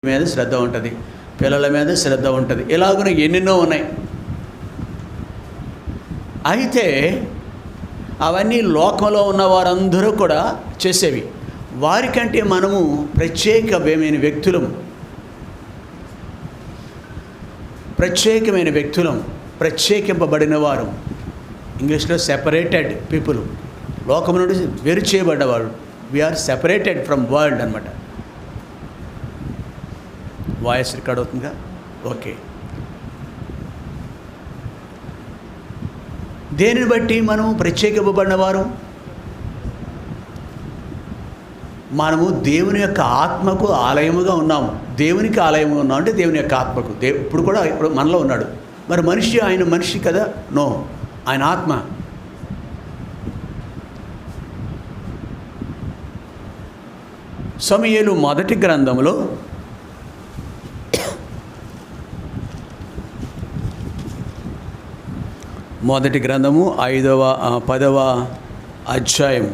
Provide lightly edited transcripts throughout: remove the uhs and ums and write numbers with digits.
మీద శ్రద్ధ ఉంటుంది, పిల్లల మీద శ్రద్ధ ఉంటుంది, ఇలాగనే ఎన్నెన్నో ఉన్నాయి. అయితే అవన్నీ లోకంలో ఉన్న వారందరూ కూడా చేసేవి. వారికంటే మనము ప్రత్యేకమైన వ్యక్తులం, ప్రత్యేకింపబడిన వారు. ఇంగ్లీష్లో సెపరేటెడ్ పీపుల్, లోకం నుండి వేరు చేయబడ్డవాళ్ళు. వీఆర్ సెపరేటెడ్ ఫ్రమ్ వరల్డ్ అనమాట. వాయిస్ రికార్డ్ అవుతుందిగా? ఓకే. దేనిని బట్టి మనం ప్రత్యేకింపబడినవారు? మనము దేవుని యొక్క ఆత్మకు ఆలయముగా ఉన్నాము. దేవునికి ఆలయముగా ఉన్నాం అంటే దేవుని యొక్క ఆత్మకు. ఇప్పుడు కూడా ఇప్పుడు మనలో ఉన్నాడు. మరి మనిషి, ఆయన మనిషి కదా? నో, ఆయన ఆత్మ. సమూయేలు మొదటి గ్రంథంలో 10వ అధ్యాయం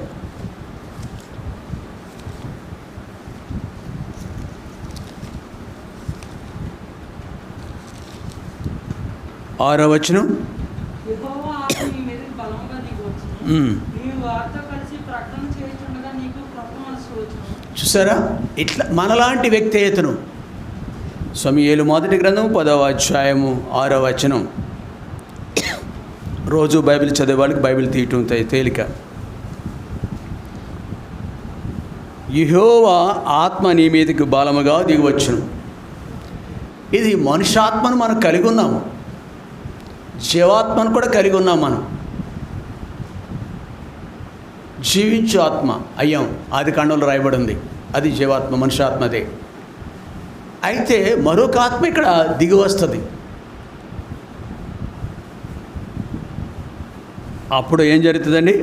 6వ వచనం. చూసారా, ఇట్లా మనలాంటి వ్యక్తి ఇతను. సమూయేలు మొదటి గ్రంథం 10వ అధ్యాయము 6వ వచనం. రోజు బైబిల్ చదివే వాళ్ళకి బైబిల్ తీయటం తేలిక. యెహోవా ఆత్మ నీ మీదకి బలముగా దిగివచ్చును. ఇది మనుష్యాత్మను మనం కలిగి ఉన్నాము, జీవాత్మను కూడా కలిగి ఉన్నాం. మనం జీవించు ఆత్మ అయ్యాం. ఆది కాండంలో రాయబడి ఉంది, అది జీవాత్మ, మనుష్యాత్మదే. అయితే మరొక ఆత్మ ఇక్కడ దిగి వస్తుంది. అప్పుడు ఏం జరుగుతుందండి?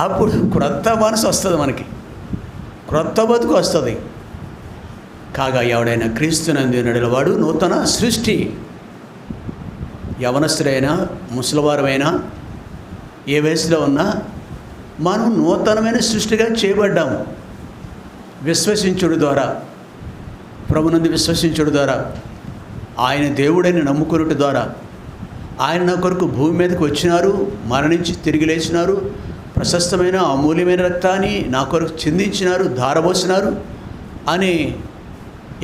అప్పుడు క్రొత్త మనసు వస్తుంది, మనకి క్రొత్త బతుకు వస్తుంది. కాగా ఎవడైనా క్రీస్తునందు నడిలవాడు నూతన సృష్టి. యవనస్తుడైనా ముసలివారమైనా ఏ వయసులో ఉన్నా మనం నూతనమైన సృష్టిగా చేయబడ్డాము. విశ్వసించుడు ద్వారా, ప్రభునందు విశ్వసించుడు ద్వారా, ఆయన దేవుడని నమ్ముకున్నట ద్వారా, ఆయన నా కొరకు భూమి మీదకి వచ్చినారు, మరణించి తిరిగి లేచినారు, ప్రశస్తమైన అమూల్యమైన రక్తాన్ని నా కొరకు చిందించినారు, ధారపోసినారు అని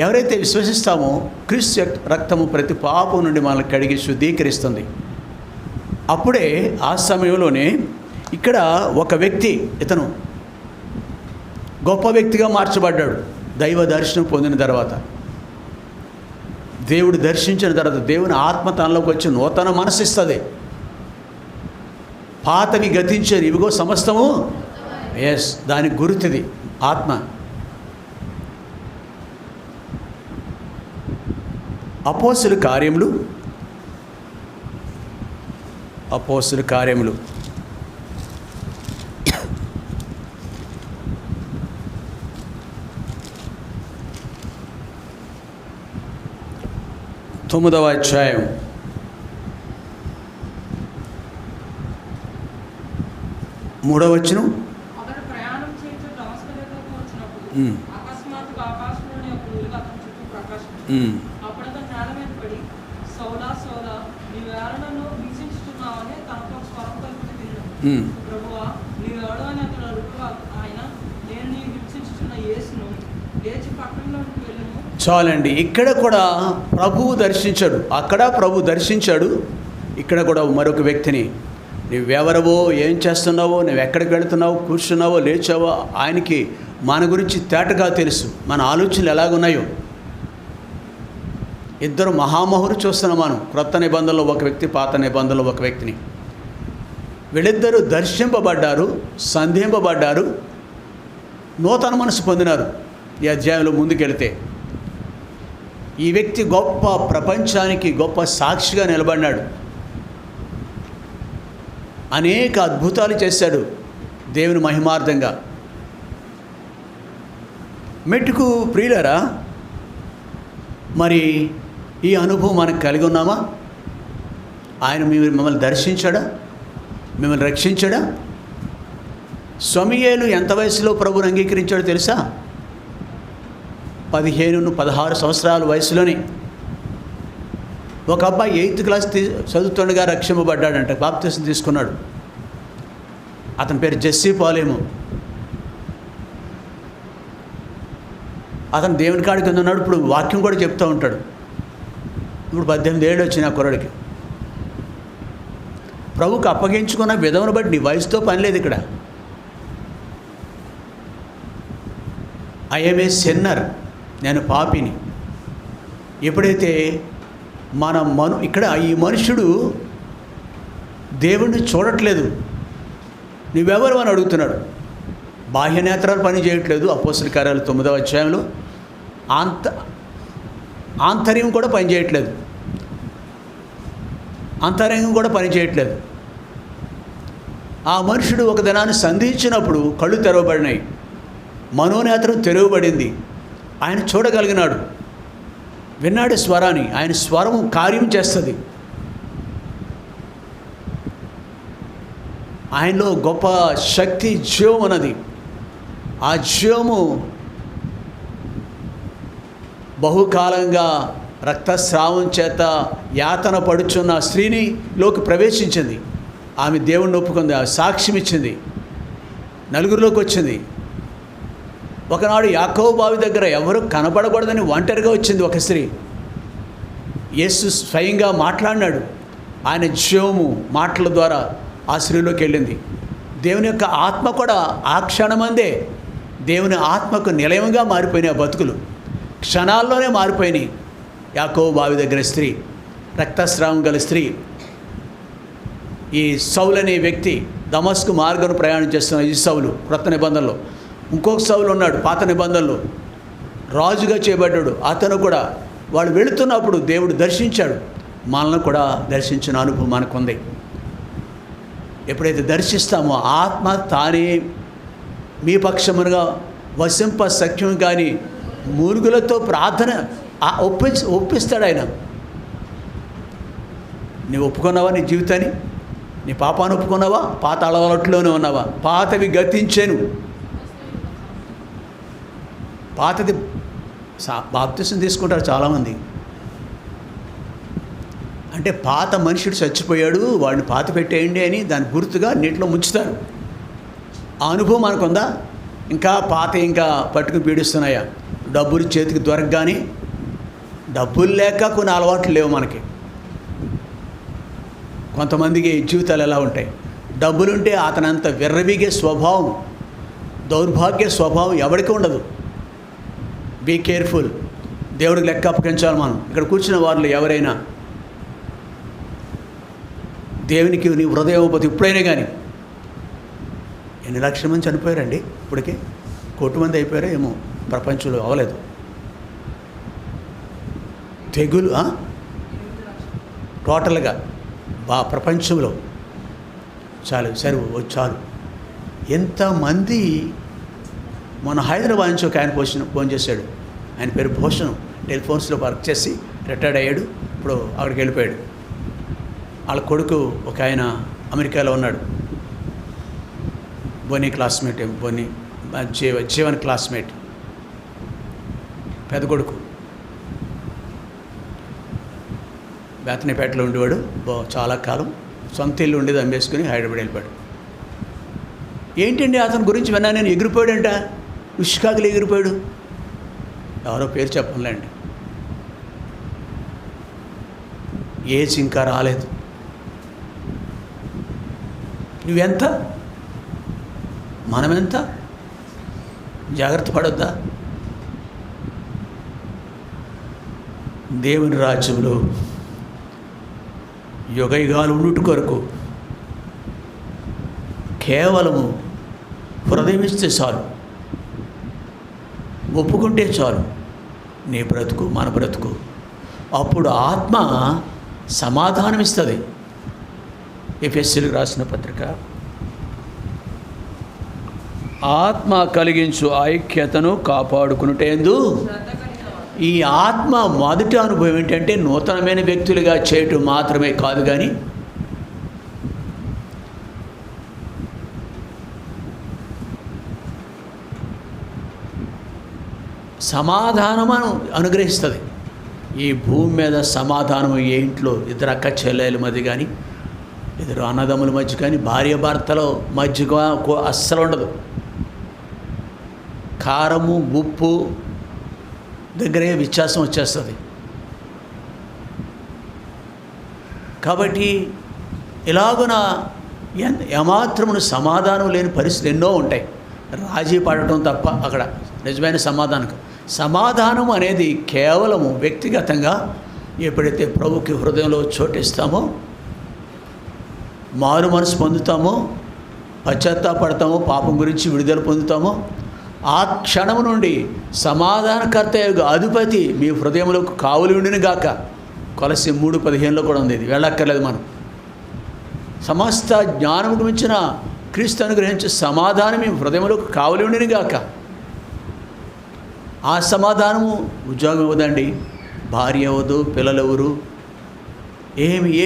ఎవరైతే విశ్వసిస్తామో క్రీస్తు రక్తము ప్రతి పాపం నుండి మనల్ని కడిగి శుద్ధీకరిస్తుంది. అప్పుడే ఆ సమయంలోనే ఇక్కడ ఒక వ్యక్తి, ఇతను గొప్ప వ్యక్తిగా మార్చబడ్డాడు. దైవ దర్శనం పొందిన తర్వాత, దేవుడు దర్శించిన తర్వాత, దేవుని ఆత్మ తనలోకి వచ్చి నూతన మనసు ఇస్తుంది. పాతవి గతించేది, ఇవిగో సమస్తము దానికి గుర్తుది ఆత్మ. అపోస్తుల కార్యములు 9వ అధ్యాయం 3వ వచనం. చాలండి. ఇక్కడ కూడా ప్రభువు దర్శించాడు, అక్కడ ప్రభు దర్శించాడు, ఇక్కడ కూడా మరొక వ్యక్తిని. నువ్వెవరవో, ఏం చేస్తున్నావో, నువ్వు ఎక్కడికి వెళుతున్నావో, కూర్చున్నావో, లేచావో, ఆయనకి మన గురించి తేటగా తెలుసు, మన ఆలోచనలు ఎలాగున్నాయో. ఇద్దరు మహామహులు చూస్తున్నాం మనం. క్రొత్త నిబంధనలో ఒక వ్యక్తి, పాత నిబంధనలో ఒక వ్యక్తిని. వీళ్ళిద్దరూ దర్శింపబడ్డారు, సంధింపబడ్డారు, నూతన మనసు పొందినారు. ఈ అధ్యాయంలో ముందుకెళ్తే ఈ వ్యక్తి గొప్ప, ప్రపంచానికి గొప్ప సాక్షిగా నిలబడినాడు. అనేక అద్భుతాలు చేశాడు దేవుని మహిమార్థంగా. మెట్టుకు ప్రియులారా, మరి ఈ అనుభవం మనకు కలిగి ఉన్నామా? ఆయన మిమ్మల్ని దర్శించాడా? మిమ్మల్ని రక్షించాడా? సమూయేలు ఎంత వయసులో ప్రభువుని అంగీకరించాడో తెలుసా? 15-16 సంవత్సరాల వయసులోనే. ఒక అబ్బాయి 8th క్లాస్ చదువుతుండగా రక్షింపబడ్డాడంట, బాప్తిసం తీసుకున్నాడు. అతని పేరు జెస్సీ పాలేము. అతను దేవుని కాడికి ఉన్నాడు. ఇప్పుడు వాక్యం కూడా చెప్తూ ఉంటాడు. ఇప్పుడు 18 ఏళ్ళు వచ్చిన ఆ కుర్రాడికి. ప్రభువుకు అప్పగించుకున్న విధమును బట్టి నీ వయసుతో పని లేదు ఇక్కడ. ఐఎమ్ ఏ సిన్నర్, నేను పాపిని. ఎప్పుడైతే ఇక్కడ ఈ మనుషుడు దేవుణ్ణి చూడట్లేదు, నువ్వెవరు అని అడుగుతున్నాడు. బాహ్య నేత్రాలు పని చేయట్లేదు. అపోస్తల కార్యాలు 9వ అధ్యాయంలో ఆంతర్యం కూడా పనిచేయట్లేదు. అంతరంగం కూడా పనిచేయట్లేదు. ఆ మనుషుడు ఒక దినాన్ని సంధించినప్పుడు కళ్ళు తెరవబడినాయి, మనోనేత్రం తెరవబడింది. ఆయన చూడగలిగినాడు, విన్నాడు స్వరాన్ని. ఆయన స్వరం కార్యం చేస్తుంది. ఆయనలో గొప్ప శక్తి, జీవం ఉన్నది. ఆ జీవము బహుకాలంగా రక్తస్రావం చేత యాతన పడుచున్న స్త్రీనిలోకి ప్రవేశించింది. ఆమె దేవుణ్ణి ఒప్పుకుంది, సాక్ష్యం ఇచ్చింది, నలుగురిలోకి వచ్చింది. ఒకనాడు యాకోబు బావి దగ్గర ఎవరు కనబడకూడదని ఒంటరిగా వచ్చింది ఒక స్త్రీ. యేసు స్వయంగా మాట్లాడినాడు. ఆయన జీవము మాటల ద్వారా ఆ స్త్రీలోకి వెళ్ళింది. దేవుని యొక్క ఆత్మ కూడా ఆ క్షణమందే దేవుని ఆత్మకు నిలయంగా మారిపోయినాయి. ఆ బతుకులు క్షణాల్లోనే మారిపోయినాయి. యాకోబు బావి దగ్గర స్త్రీ, రక్తస్రావం గల స్త్రీ. ఈ సౌలు అనే వ్యక్తి దమస్కు మార్గం ప్రయాణం చేస్తున్న ఈ సౌలు క్రొత్త నిబంధనలో. ఇంకొక సౌలు ఉన్నాడు పాత నిబంధనలో, రాజుగా చేయబడ్డాడు. అతను కూడా వాళ్ళు వెళుతున్నప్పుడు దేవుడు దర్శించాడు. మనల్ని కూడా దర్శించిన అనుభవం మనకుంది. ఎప్పుడైతే దర్శిస్తామో ఆత్మ తానే మీ పక్షమునుగా వసింప సఖ్యం కానీ మూలుగులతో ప్రార్థన ఒప్పిస్తాడు ఆయన. నీవు ఒప్పుకున్నావా నీ జీవితాన్ని? నీ పాపాన్ని ఒప్పుకున్నావా? పాత అలవాట్లోనే ఉన్నావా? పాతవి గతించాను. పాతది బాప్తిసం తీసుకుంటారు చాలామంది. అంటే పాత మనుషుడు చచ్చిపోయాడు, వాడిని పాత పెట్టేయండి అని దాని గుర్తుగా నీటిలో ముంచుతారు. ఆ అనుభవం మనకుందా? ఇంకా పాత ఇంకా పట్టుకుని పీడిస్తున్నాయా? డబ్బులు చేతికి దొరకగానే, డబ్బులు లేక కొన్ని అలవాట్లు లేవు మనకి. కొంతమందికి జీవితాలు ఎలా ఉంటాయి? డబ్బులుంటే అతనంత విర్రవీగే స్వభావం, దౌర్భాగ్య స్వభావం ఎవరికి ఉండదు. Be careful. దేవుడికి లెక్క అప్పగించాలి మనం. ఇక్కడ కూర్చున్న వారిలో ఎవరైనా దేవునికి నీ హృదయం పోతే ఇప్పుడైనా కానీ, ఎన్ని లక్షల మంది చనిపోయారండి ఇప్పటికే? 1 కోటి మంది అయిపోయారా ఏమో, ప్రపంచంలో అవ్వలేదు. తెగులు టోటల్గా ప్రపంచంలో చాలు చాలు. ఎంతమంది. మన హైదరాబాద్ నుంచి ఒక ఆయన ఫోన్ చేశాడు. ఆయన పేరు భూషణం. టెలిఫోన్స్లో వర్క్ చేసి రిటైర్డ్ అయ్యాడు. ఇప్పుడు అక్కడికి వెళ్ళిపోయాడు. వాళ్ళ కొడుకు ఒక ఆయన అమెరికాలో ఉన్నాడు. బోనీ క్లాస్మేట్, జీవన్ క్లాస్మేట్, పెద్ద కొడుకు. బేతనీపేటలో ఉండేవాడు చాలా కాలం. సొంత ఇల్లు ఉండేది, అమ్మేసుకుని హైదరాబాద్ వెళ్ళిపోయాడు. ఏంటండి అతని గురించి విన్నా నేను, ఎగిరిపోయాడంట, ఉష్కాకులు ఎగిరిపోయాడు. ఎవరో పేరు చెప్పంలేండి. ఏజ్ ఇంకా రాలేదు. నువ్వెంత, మనమెంత? జాగ్రత్త పడొద్దా? దేవుని రాజ్యంలో యుగయుగాలు ఉండుట కొరకు కేవలము హృదయం ఇస్తే చాలు, ఒప్పుకుంటే చాలు. నీ బ్రతుకు, మన బ్రతుకు. అప్పుడు ఆత్మ సమాధానం ఇస్తుంది. ఎఫెసీయులకు రాసిన పత్రిక. ఆత్మ కలిగించు ఐక్యతను కాపాడుకునుటేందు. ఈ ఆత్మ మొదటి అనుభవం ఏంటంటే నూతనమైన వ్యక్తులుగా చేయటం మాత్రమే కాదు, కానీ సమాధానం అనుగ్రహిస్తుంది. ఈ భూమి మీద సమాధానం ఏ ఇంట్లో ఇద్దరు అక్క చెల్లెల మధ్య కానీ, ఇద్దరు అన్నదమ్ముల మధ్య కానీ, భార్య భర్తల మధ్య అస్సలు ఉండదు. కారము ఉప్పు దగ్గరే వ్యత్యాసం వచ్చేస్తుంది. కాబట్టి ఇలాగున ఏమాత్రమును సమాధానం లేని పరిస్థితులు ఎన్నో ఉంటాయి. రాజీ పడటం తప్ప అక్కడ నిజమైన సమాధానం అనేది కేవలము వ్యక్తిగతంగా ఎప్పుడైతే ప్రభుకి హృదయంలో చోటిస్తామో, మారు మనసు పొందుతామో, పశ్చాత్తాపడతామో, పాపం గురించి విడుదల పొందుతామో, ఆ క్షణం నుండి సమాధానకర్త యొక్క అధిపతి మీ హృదయంలోకి కావలి ఉండిన గాక. కొలసి 3:15 కూడా ఉంది. ఇది వెళ్ళక్కర్లేదు. మనం సమస్త జ్ఞానముకు మించిన క్రీస్తు అనుగ్రహించే సమాధానం మీ హృదయంలోకి కావలి ఉండిన గాక. ఆ సమాధానము ఉద్యోగం ఇవ్వదండి, భార్య ఇవ్వదు, పిల్లలు ఎవరు, ఏ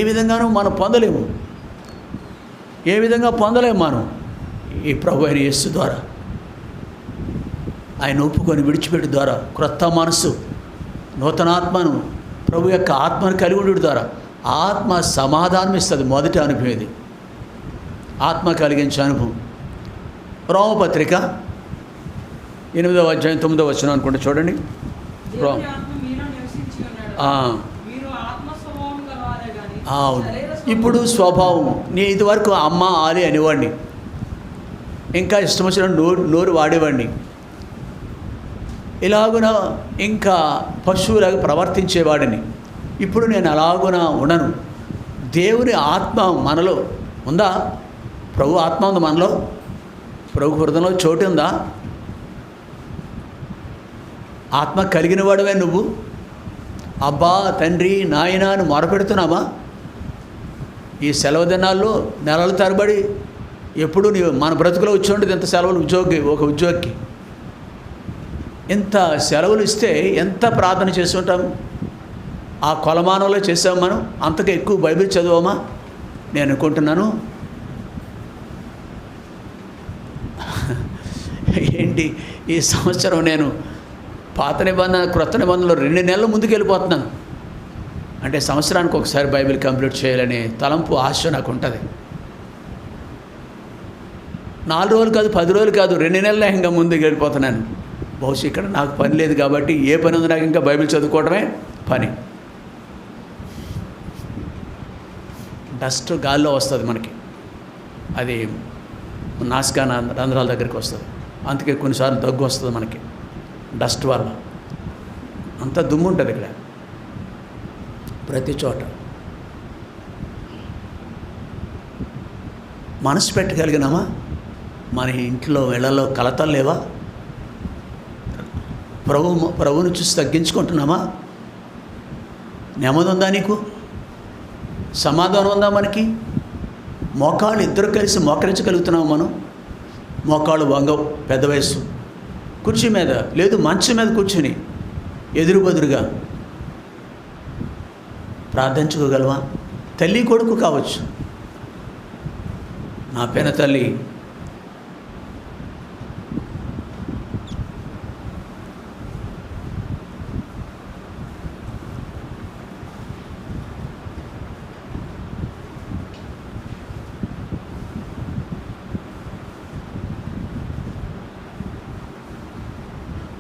విధంగానూ మనం పొందలేము. ఏ విధంగా పొందలేము మనం ఈ ప్రభు అయిన యేసు ద్వారా. ఆయన ఒప్పుకొని విడిచిపెట్టు ద్వారా క్రొత్త మనసు, నూతనాత్మను, ప్రభు యొక్క ఆత్మను కలిగి ఉండడం ద్వారా ఆత్మ సమాధానం ఇస్తుంది. మొదటి అనుభవం ఇది, ఆత్మ కలిగించే అనుభవం. రోమపత్రిక 8వ అధ్యాయం 9వ వచనం అనుకుంటే చూడండి. అవును. ఇప్పుడు స్వభావం, నీ ఇదివరకు అమ్మ ఆలి అనేవాడిని, ఇంకా ఇష్టం వచ్చిన నోరు వాడేవాడిని, ఇలాగున ఇంకా పశువులాగా ప్రవర్తించేవాడిని. ఇప్పుడు నేను అలాగున ఉండను. దేవుని ఆత్మ మనలో ఉందా? ప్రభు ఆత్మ ఉంది మనలో? ప్రభు హృదయంలో చోటు ఉందా? ఆత్మ కలిగిన వాడివే నువ్వు. అబ్బా, తండ్రి, నాయన అని మొరపెడుతున్నామా? ఈ సెలవు దినాల్లో నెలల తరబడి ఎప్పుడు నీవు మన బ్రతుకులో వచ్చి ఉండేది ఎంత సెలవులు. ఒక ఉద్యోగికి ఇంత సెలవులు ఇస్తే ఎంత ప్రార్థన చేసి ఉంటాం. ఆ కొలమానంలో చేసాం మనం. అంతగా ఎక్కువ బైబిల్ చదవమా? నేను అనుకుంటున్నాను ఏంటి ఈ సంవత్సరం నేను పాత నిబంధన క్రొత్త నిబంధనలో 2 నెలల ముందుకు వెళ్ళిపోతున్నాను. అంటే సంవత్సరానికి ఒకసారి బైబిల్ కంప్లీట్ చేయాలనే తలంపు, ఆశ నాకు ఉంటుంది. 4 రోజులు కాదు, 10 రోజులు కాదు, 2 నెలల ఇంకా ముందుకు వెళ్ళిపోతున్నాను. బహుశా ఇక్కడ నాకు పని లేదు కాబట్టి ఏ పని ఉంది నాకు, ఇంకా బైబిల్ చదువుకోవడమే పని. డస్ట్ గాల్లో వస్తుంది మనకి, అది నాసికా రంధ్రాల దగ్గరికి వస్తుంది. అందుకే కొన్నిసార్లు దగ్గు వస్తుంది మనకి డస్ట్ వల్ల. అంత దుమ్ము ఉంటుంది ఇక్కడ ప్రతి చోట. మనసు పెట్టగలిగినామా? మన ఇంట్లో ఇళ్లలో కలతలు లేవా? ప్రభువును చూసి తగ్గించుకుంటున్నామా? నెమ్మది ఉందా నీకు? సమాధానం ఉందా మనకి? మోకాళ్ళు ఇద్దరు కలిసి మోకరించగలుగుతున్నాము మనం? మోకాళ్ళు వంగవు, పెద్ద వయసు, కుర్చీ మీద లేదు మంచం మీద కూర్చుని ఎదురు బదురుగా ప్రార్థించుకోగలవా? తల్లి కొడుకు కావచ్చు. నా పెన తల్లి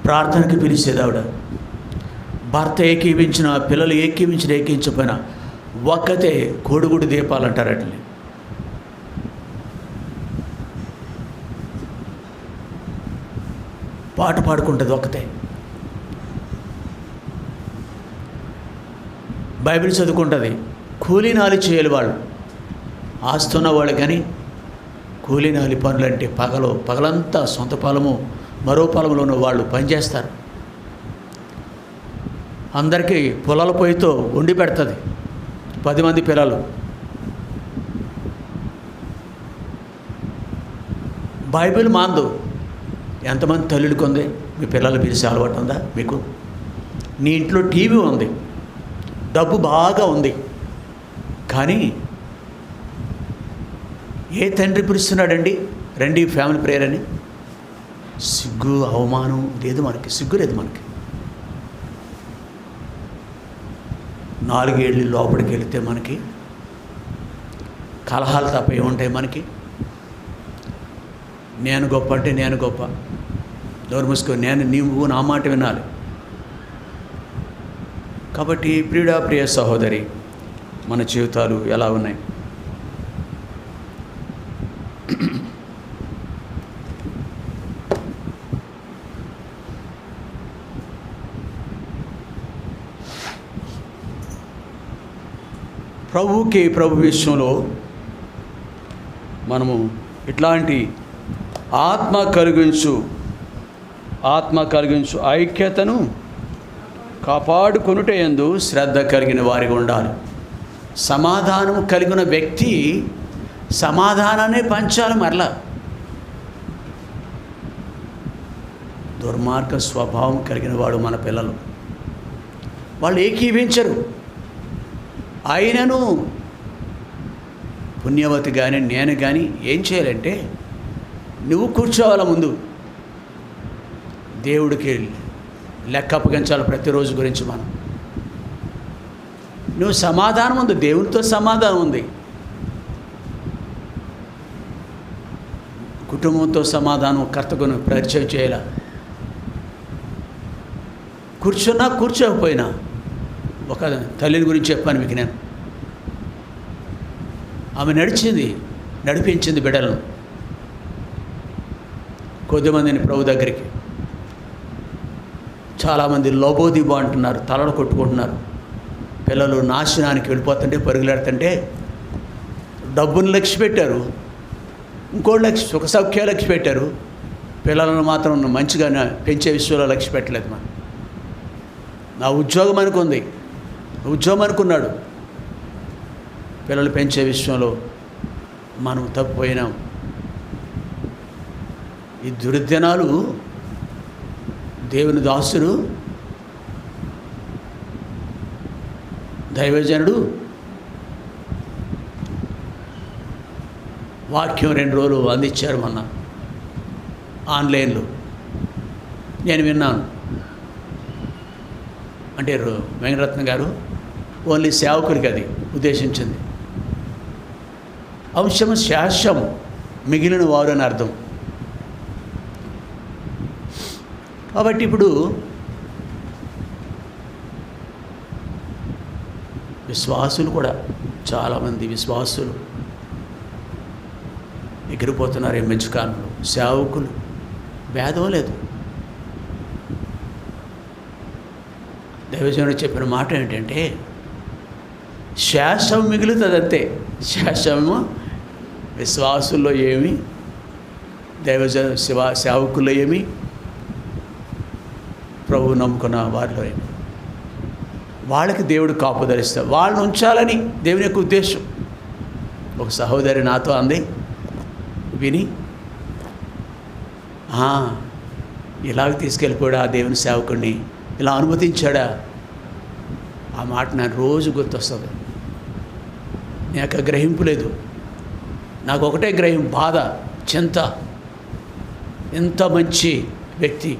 ప్రార్థనకి పిలిచేది ఆవిడ. భర్త ఏకీవించిన, పిల్లలు ఏకీవించకపోయినా ఒక్కతే కోడిగుడి దీపాలు అంటారు. అట్లే పాట పాడుకుంటుంది ఒక్కతే. బైబిల్ చదువుకుంటుంది. కూలీనాలి చేయాలి వాళ్ళు. ఆస్తున్న వాళ్ళు కానీ కూలీనాలి పనులు అంటే పగలంతా సొంత పొలము మరో పొలంలో ఉన్న వాళ్ళు పనిచేస్తారు. అందరికీ పొలాల పొయ్యితో వండి పెడుతుంది. 10 మంది పిల్లలు. బైబిల్ మాందు. ఎంతమంది తల్లుడికి ఉంది? మీ పిల్లలు పిలిచే అలవాటు ఉందా మీకు? నీ ఇంట్లో టీవీ ఉంది, డబ్బు బాగా ఉంది, కానీ ఏ తండ్రి పిలుస్తున్నాడండి రండి ఫ్యామిలీ ప్రేయర్ అని? సిగ్గు అవమానం లేదు మనకి, సిగ్గు లేదు మనకి. 4 ఏళ్ళు లోపలికి వెళితే మనకి కలహాలు తప్ప ఏముంటాయి మనకి? నేను గొప్ప అంటే నేను గొప్ప, నోరు మూసుకొని నీవు నా మాట వినాలి. కాబట్టి ప్రియ సహోదరి, మన జీవితాలు ఎలా ఉన్నాయి? ప్రభు విషయంలో మనము ఇట్లాంటి ఆత్మ కలిగించు ఐక్యతను కాపాడుకొనుట యందు శ్రద్ధ కలిగిన వారిగా ఉండాలి. సమాధానం కలిగిన వ్యక్తి సమాధానాన్ని పంచాలి. మరలా దుర్మార్గ స్వభావం కలిగిన వాడు మన పిల్లలు, వాళ్ళు ఏకీవించరు. ఆయనను పుణ్యవతి కానీ నేను కానీ ఏం చేయాలంటే, నువ్వు కూర్చోవాల ముందు, దేవుడికి లెక్క అప్పగించాలి ప్రతిరోజు గురించి. నువ్వు సమాధానం ఉంది, దేవునితో సమాధానం ఉంది, కుటుంబంతో సమాధానం కర్తకును పరిచయం చేయాల. కూర్చున్నా కూర్చోకపోయినా, ఒక తల్లిని గురించి చెప్పాను మీకు నేను. ఆమె నడిపించింది బిడ్డలను, కొద్దిమందిని ప్రభు దగ్గరికి. చాలామంది లోబోదిబో అంటున్నారు, తలలు కొట్టుకుంటున్నారు. పిల్లలు నాశనానికి వెళ్ళిపోతుంటే, పరుగులాడుతుంటే డబ్బును లక్ష్య పెట్టారు, ఇంకోటి సుఖ సౌఖ్యాలు లక్ష్య పెట్టారు. పిల్లలను మాత్రం మంచిగా పెంచే విషయంలో లక్ష్య పెట్టలేదు. నా ఉద్యోగం అనుకుంది, ఉద్యోగం అనుకున్నాడు, పిల్లలు పెంచే విషయంలో మనం తప్పిపోయినాం. ఈ దుర్దినాలు దేవుని దాసుడు దైవజనుడు వాక్యం 2 రోజులు అందించారు మొన్న ఆన్లైన్లో. నేను విన్నాను. అంటే వెంకటరత్న గారు ఓన్లీ సేవకుడికి అది ఉద్దేశించింది. అంశము శాశ్యం, మిగిలిన వారు అని అర్థం. కాబట్టి ఇప్పుడు విశ్వాసులు కూడా, చాలామంది విశ్వాసులు ఎగిరిపోతున్నారు ఈ మధ్యకాలంలో. సేవకులు భేదం లేదు. దైవజనుడు చెప్పిన మాట ఏంటంటే, శాశ్వం మిగులుతుంది అంతే. శాశ్వము విశ్వాసుల్లో ఏమి, సేవకుల్లో ఏమి, ప్రభువు నమ్ముకున్న వారిలో ఏమి, వాళ్ళకి దేవుడు కాపుదలిస్తాడు. వాళ్ళని ఉంచాలని దేవుని యొక్క ఉద్దేశం. ఒక సహోదరి నాతో అంది విని, ఇలాగ తీసుకెళ్ళిపోయాడా ఆ దేవుని సేవకుడిని, ఇలా అనుమతించాడా? ఆ మాట నాకు రోజు గుర్తొస్తుంది. నాకు గ్రహింపు లేదు, నాకు ఒకటే గ్రహింపు, బాధ, చింత. ఎంత మంచి వ్యక్తి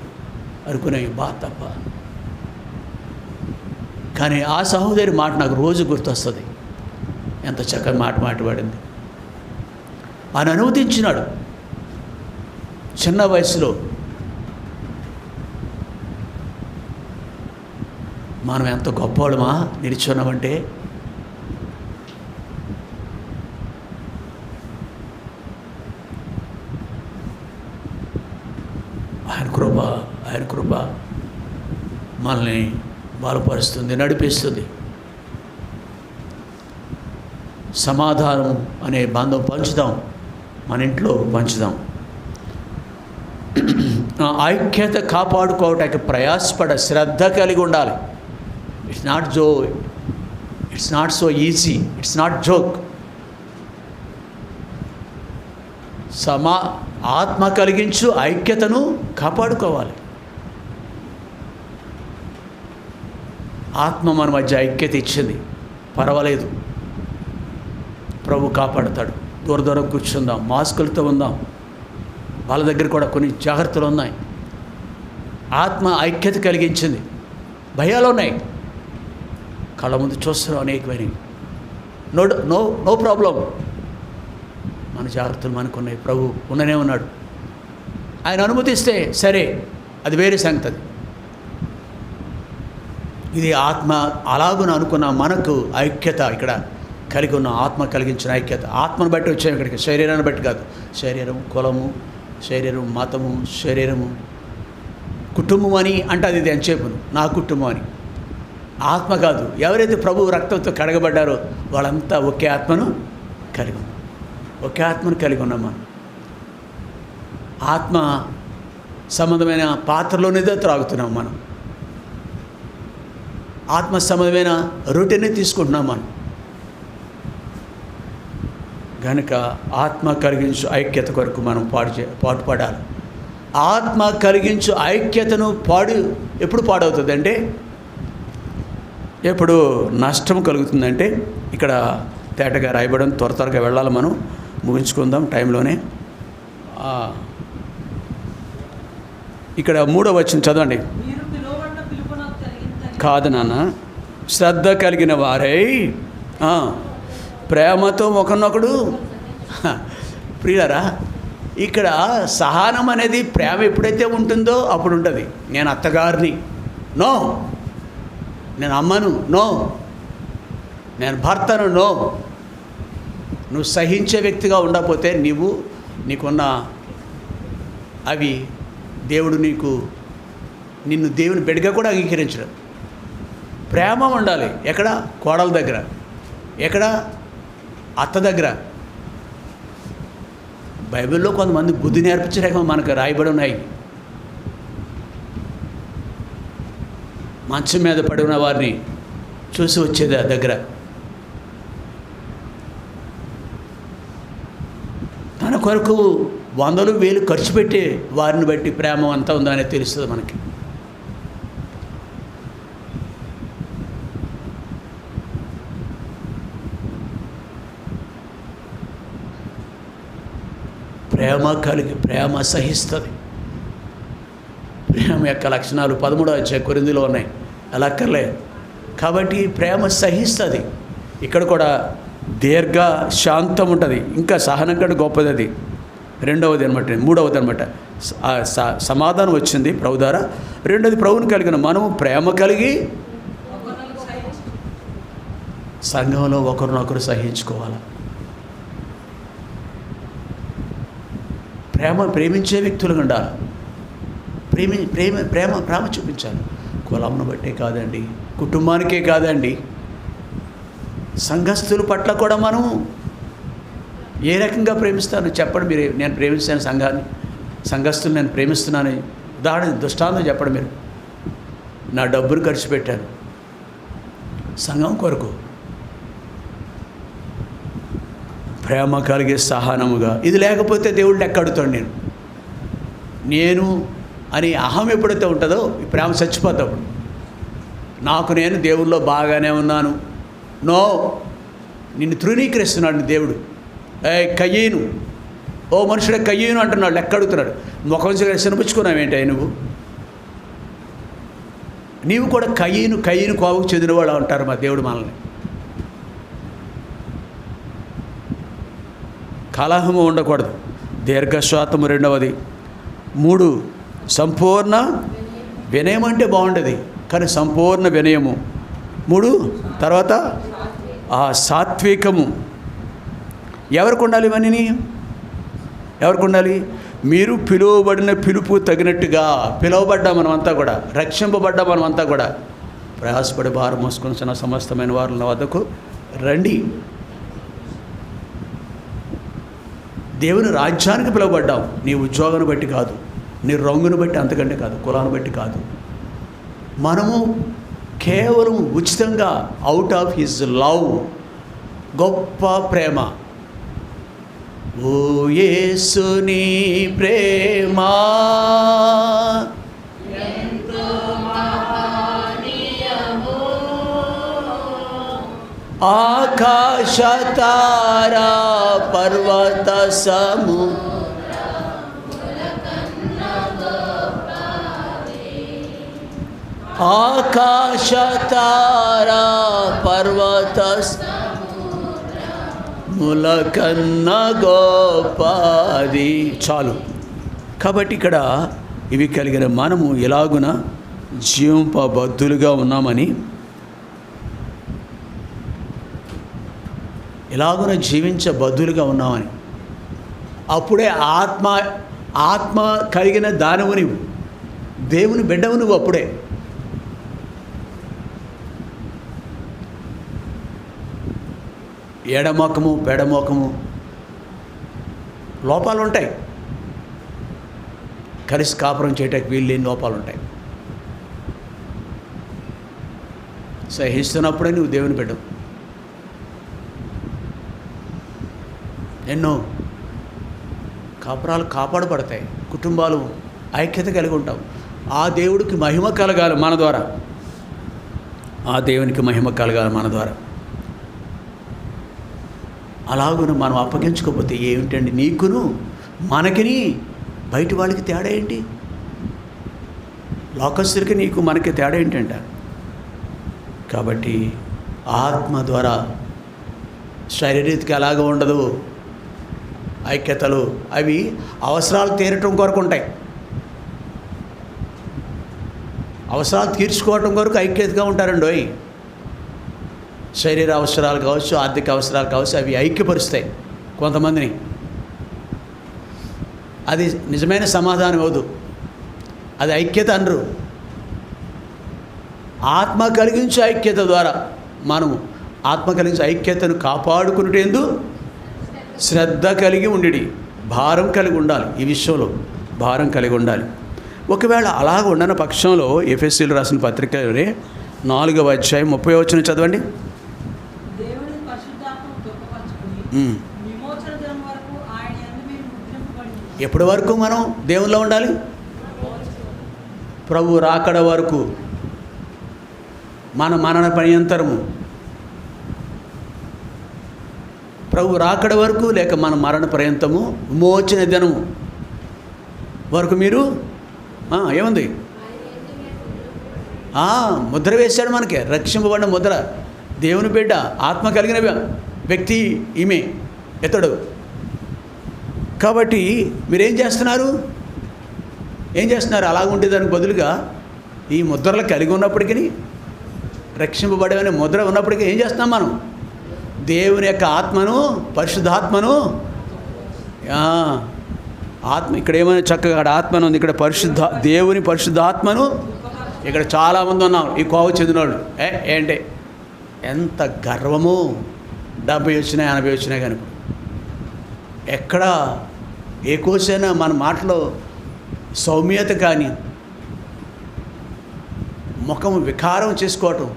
అనుకునే బాధ తప్ప. కానీ ఆ సహోదరి మాట నాకు రోజు గుర్తొస్తుంది. ఎంత చక్కగా మాట్లాడింది. ఆయన అనుమతించినాడు చిన్న వయసులో. మనం ఎంత గొప్పవాళ్ళమా నిలిచున్నామంటే. ఆయన కృప మనల్ని బలపరుస్తుంది, నడిపిస్తుంది. సమాధానం అనే బంధం పంచుదాం, మన ఇంట్లో పంచుదాం. ఐక్యత కాపాడుకోవటానికి ప్రయాసపడ శ్రద్ధ కలిగి ఉండాలి. It's not so easy, it's not joke. ఆత్మ కలిగించు ఐక్యతను కాపాడుకోవాలి. ఆత్మ మన మధ్య ఐక్యత ఇచ్చింది, పర్వాలేదు, ప్రభు కాపాడుతాడు. దూరం కూర్చుందాం, మాస్కులతో ఉందాం, వాళ్ళ దగ్గర కూడా కొన్ని జాగ్రత్తలు ఉన్నాయి. ఆత్మ ఐక్యత కలిగించింది. భయాలు ఉన్నాయి, కళ్ళ ముందు చూస్తున్నాం అనేకమైనవి. No no no problem. మన జాగ్రత్తలు మనకున్నాయి. ప్రభు ఉండనే ఉన్నాడు. ఆయన అనుమతిస్తే సరే, అది వేరే సంగతి. ఇది ఆత్మ అలాగున అనుకున్న మనకు ఐక్యత ఇక్కడ కలిగి ఉన్న ఆత్మ కలిగించిన ఐక్యత. ఆత్మను బట్టి వచ్చాము ఇక్కడికి, శరీరాన్ని బట్టి కాదు. శరీరం, కులము, శరీరం, మతము, శరీరము, కుటుంబం అని అంటుంది. ఇది అని చెప్పును, నా కుటుంబం అని. ఆత్మ కాదు. ఎవరైతే ప్రభు రక్తంతో కడగబడ్డారో వాళ్ళంతా ఒకే ఆత్మను కలిగి ఉన్నారు. ఒకే ఆత్మను కలిగి ఉన్నాం మనం. ఆత్మ సంబంధమైన పాత్రలోనేదో త్రాగుతున్నాం మనం. ఆత్మ సంబంధమైన రొట్టెని తీసుకుంటున్నాం మనం. కనుక ఆత్మ కలిగించు ఐక్యత కొరకు మనం పాటుపడాలి. ఆత్మ కలిగించు ఐక్యతను ఎప్పుడు పాడవుతుందంటే, ఎప్పుడు నష్టం కలుగుతుందంటే, ఇక్కడ తేటగా రాయబడం. త్వరగా వెళ్ళాలి, మనం ముగించుకుందాం టైంలోనే. ఇక్కడ 3వ వచనం చదవండి. కాదు నాన్న, శ్రద్ధ కలిగిన వారై ప్రేమతో ఒకరినొకడు. ప్రియులారా, ఇక్కడ సహనం అనేది ప్రేమ ఎప్పుడైతే ఉంటుందో అప్పుడు ఉంటుంది. నేను అత్తగారిని, నో. నేను అమ్మను, నో. నేను భర్తను, నో. నువ్వు సహించే వ్యక్తిగా ఉండకపోతే నీకున్న అవి దేవుడు నిన్ను దేవుని బిడ్డగా కూడా అంగీకరించడం. ప్రేమ ఉండాలి. ఎక్కడ? కోడల దగ్గర. ఎక్కడ? అత్త దగ్గర. బైబిల్లో కొంతమంది బుద్ధి నేర్పించలేక మనకు రాయబడి ఉన్నాయి. మంచం మీద పడి ఉన్న వారిని చూసి వచ్చేది ఆ దగ్గర. తన కొరకు 100,000 ఖర్చు పెట్టి వారిని బట్టి ప్రేమ అంతా ఉందో అనేది తెలుస్తుంది మనకి. ప్రేమ సహిస్తుంది. ప్రేమ యొక్క లక్షణాలు 13వ అధ్యాయం కొరింథీలో ఉన్నాయి. అలా అక్కర్లే. కాబట్టి ప్రేమ సహిస్తుంది. ఇక్కడ కూడా దీర్ఘ శాంతం ఉంటుంది. ఇంకా సహనం కంటే గొప్పది అది. 2వది అనమాట, 3వది అనమాట. సమాధానం వచ్చింది ప్రభు ద్వారా. 2వది ప్రభువుని కలిగిన మనము ప్రేమ కలిగి సంఘంలో ఒకరినొకరు సహించుకోవాలి. ప్రేమించే వ్యక్తులుగా ఉండాలి. ప్రేమ చూపించాలి. కులంను బట్టే కాదండి, కుటుంబానికే కాదండి, సంఘస్థుల పట్ల కూడా మనం ఏ రకంగా ప్రేమిస్తాను చెప్పండి మీరు. నేను ప్రేమిస్తాను సంఘాన్ని, సంఘస్థులు నేను ప్రేమిస్తున్నాను. దృష్టాంతం చెప్పండి మీరు. నా డబ్బును ఖర్చు పెట్టాను సంఘం కొరకు. ప్రేమ కలిగే సహనముగా. ఇది లేకపోతే దేవుడిని ఎక్కడుతాడు. నేను అని అహం ఎప్పుడైతే ఉంటుందో ఈ ప్రేమ చచ్చిపోతాడు. నేను దేవుళ్ళో బాగానే ఉన్నాను, నో. నిన్ను తృణీకరిస్తున్నాడు దేవుడు. కయ్యను, ఓ మనుషుడే కయ్యను అంటున్నాడు. ఎక్కడుతున్నాడు? ముఖం శనిపించుకున్నావేంటి నీవు కూడా కయ్యను కోవకు చెందినవాళ్ళు అంటారు మా దేవుడు మనల్ని. కలహము ఉండకూడదు. దీర్ఘశ్వాసము 2వది. 3 సంపూర్ణ వినయం అంటే బాగుండేది, కానీ సంపూర్ణ వినయము. 3 తర్వాత సాత్వికము. ఎవరికి ఉండాలి? ఇవన్నీ ఎవరికి ఉండాలి? మీరు పిలువబడిన పిలుపు తగినట్టుగా పిలువబడ్డా మనమంతా కూడా, రక్షింపబడ్డా మనమంతా కూడా ప్రయాసపడి భారం మోసుకొని సమస్తమైన వారు నా వద్దకు రండి. దేవుని రాజ్యానికి పిలువబడ్డావు. నీ ఉద్యోగాన్ని బట్టి కాదు, నీ రంగును బట్టి, అంతకంటే కాదు, కులాన్ని బట్టి కాదు. మనము కేవలం ఉచితంగా అవుట్ ఆఫ్ హిజ్ లవ్, గొప్ప ప్రేమ. ఓ యేసుని ప్రేమ ఆకాశ తారా పర్వత సముద్ర ఆకాశ తారా పర్వత ములకన్న గోపాది. చాలు. కాబట్టి ఇక్కడ ఇవి కలిగిన మనము ఎలాగున జీవింపబద్ధులుగా ఉన్నామని, ఎలాగున జీవించబద్ధులుగా ఉన్నామని, అప్పుడే ఆత్మ కలిగిన దానవు నువ్వు, దేవుని బిడ్డవు నువ్వు. అప్పుడే ఎడమొఖము పెడమొఖము లోపాలు ఉంటాయి, కలిసి కాపురం చేయటానికి వీలు లేని లోపాలు ఉంటాయి. సహిస్తున్నప్పుడే నువ్వు దేవుని బిడ్డవు. ఎన్నో కాపురాలు కాపాడబడతాయి, కుటుంబాలు ఐక్యత కలిగి ఉంటాం. ఆ దేవుడికి మహిమ కలగాలి మన ద్వారా, ఆ దేవునికి మహిమ కలగాలి మన ద్వారా. అలాగున మనం అప్పగించుకోకపోతే ఏమిటండి నీకును మనకిని బయట వాళ్ళకి తేడా ఏంటి? లోకస్తులకి నీకు మనకి తేడా ఏంటంట? కాబట్టి ఆత్మ ద్వారా శారీరక అలాగ ఉండదు. ఐక్యతలు అవి అవసరాలు తీరటం కొరకు ఉంటాయి, అవసరాలు తీర్చుకోవటం కొరకు ఐక్యతగా ఉంటారండి. అవి శరీర అవసరాలు కావచ్చు, ఆర్థిక అవసరాలు కావచ్చు, అవి ఐక్యపరుస్తాయి కొంతమందిని. అది నిజమైన సమాధానం అవదు, అది ఐక్యత అనరు. ఆత్మ కలిగించే ఐక్యత ద్వారా మనము ఆత్మ కలిగించే ఐక్యతను కాపాడుకునేందు శ్రద్ధ కలిగి ఉండి, భారం కలిగి ఉండాలి. ఈ విషయంలో భారం కలిగి ఉండాలి. ఒకవేళ అలాగ ఉండని పక్షంలో ఎఫెసీయులు రాసిన పత్రికలోనే 4వ అధ్యాయం 30వ వచనం చదవండి. ఎప్పటి వరకు మనం దేవునిలో ఉండాలి? ప్రభు రాకడ వరకు, మన మరణ పర్యంతరము. ప్రభు రాకడ వరకు లేక మన మరణ పర్యంతము, విమోచన దినము వరకు మీరు ఏముంది? ముద్ర వేశాడు మనకి, రక్షింపబడిన ముద్ర. దేవుని బిడ్డ, ఆత్మ కలిగిన వ్యక్తి ఈమె, ఇతడు. కాబట్టి మీరేం చేస్తున్నారు? అలాగ ఉండేదానికి బదులుగా ఈ ముద్రలు కలిగి ఉన్నప్పటికీ, రక్షింపబడేవనే ముద్ర ఉన్నప్పటికీ ఏం చేస్తున్నాం మనం? దేవుని యొక్క ఆత్మను, పరిశుద్ధాత్మను, ఆత్మ ఇక్కడ ఏమైనా చక్కగా అక్కడ ఆత్మను ఉంది, ఇక్కడ దేవుని పరిశుద్ధాత్మను. ఇక్కడ చాలామంది ఉన్నాం ఈ కోవ చెందినవాళ్ళు. ఏంటి ఎంత గర్వము! 70 వచ్చినాయి, 80 వచ్చినాయి కానీ ఎక్కడ ఏ కోసైనా మన మాటలో సౌమ్యత కానీ, ముఖం వికారం చేసుకోవటం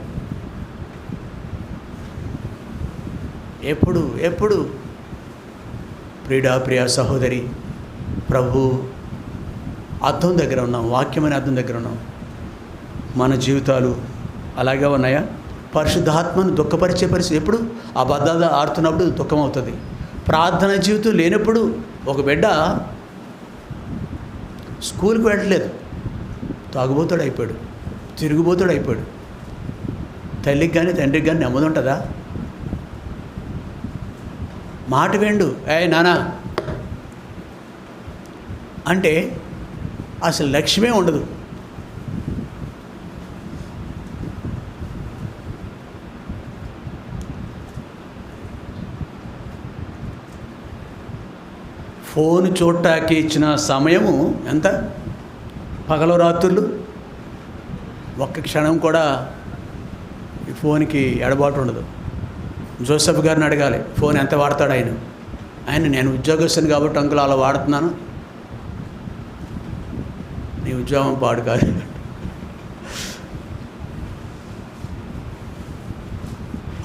ఎప్పుడు ప్రియ సహోదరి, ప్రభు అద్దం దగ్గర ఉన్నాం, వాక్యమైన అద్దం దగ్గర ఉన్నాం. మన జీవితాలు అలాగే ఉన్నాయా? పరిశుద్ధాత్మను దుఃఖపరిచే పరిస్థితి ఎప్పుడు? అబద్ధాలు ఆడుతున్నప్పుడు దుఃఖం అవుతుంది. ప్రార్థన జీవితం లేనప్పుడు, ఒక బిడ్డ స్కూల్కి వెళ్ళట్లేదు, తాగుబోతాడు అయిపోయాడు, తిరుగుబోతాడు అయిపోయాడు. తల్లికి కానీ తండ్రికి కానీ నెమ్మది ఉంటుందా? మాట వెండు, నానా అంటే అసలు లక్ష్యమే ఉండదు. ఫోన్ చూడటానికి ఇచ్చిన సమయము ఎంత? పగలు రాత్రులు. ఒక్క క్షణం కూడా ఈ ఫోన్కి ఎడబాటు ఉండదు. జోసెఫ్ గారిని అడగాలి, ఫోన్ ఎంత వాడతాడు ఆయన. నేను ఉద్యోగస్తుని కాబట్టి అంకుల్ అలా వాడుతున్నాను. నీ ఉద్యోగం పాడు కాదు.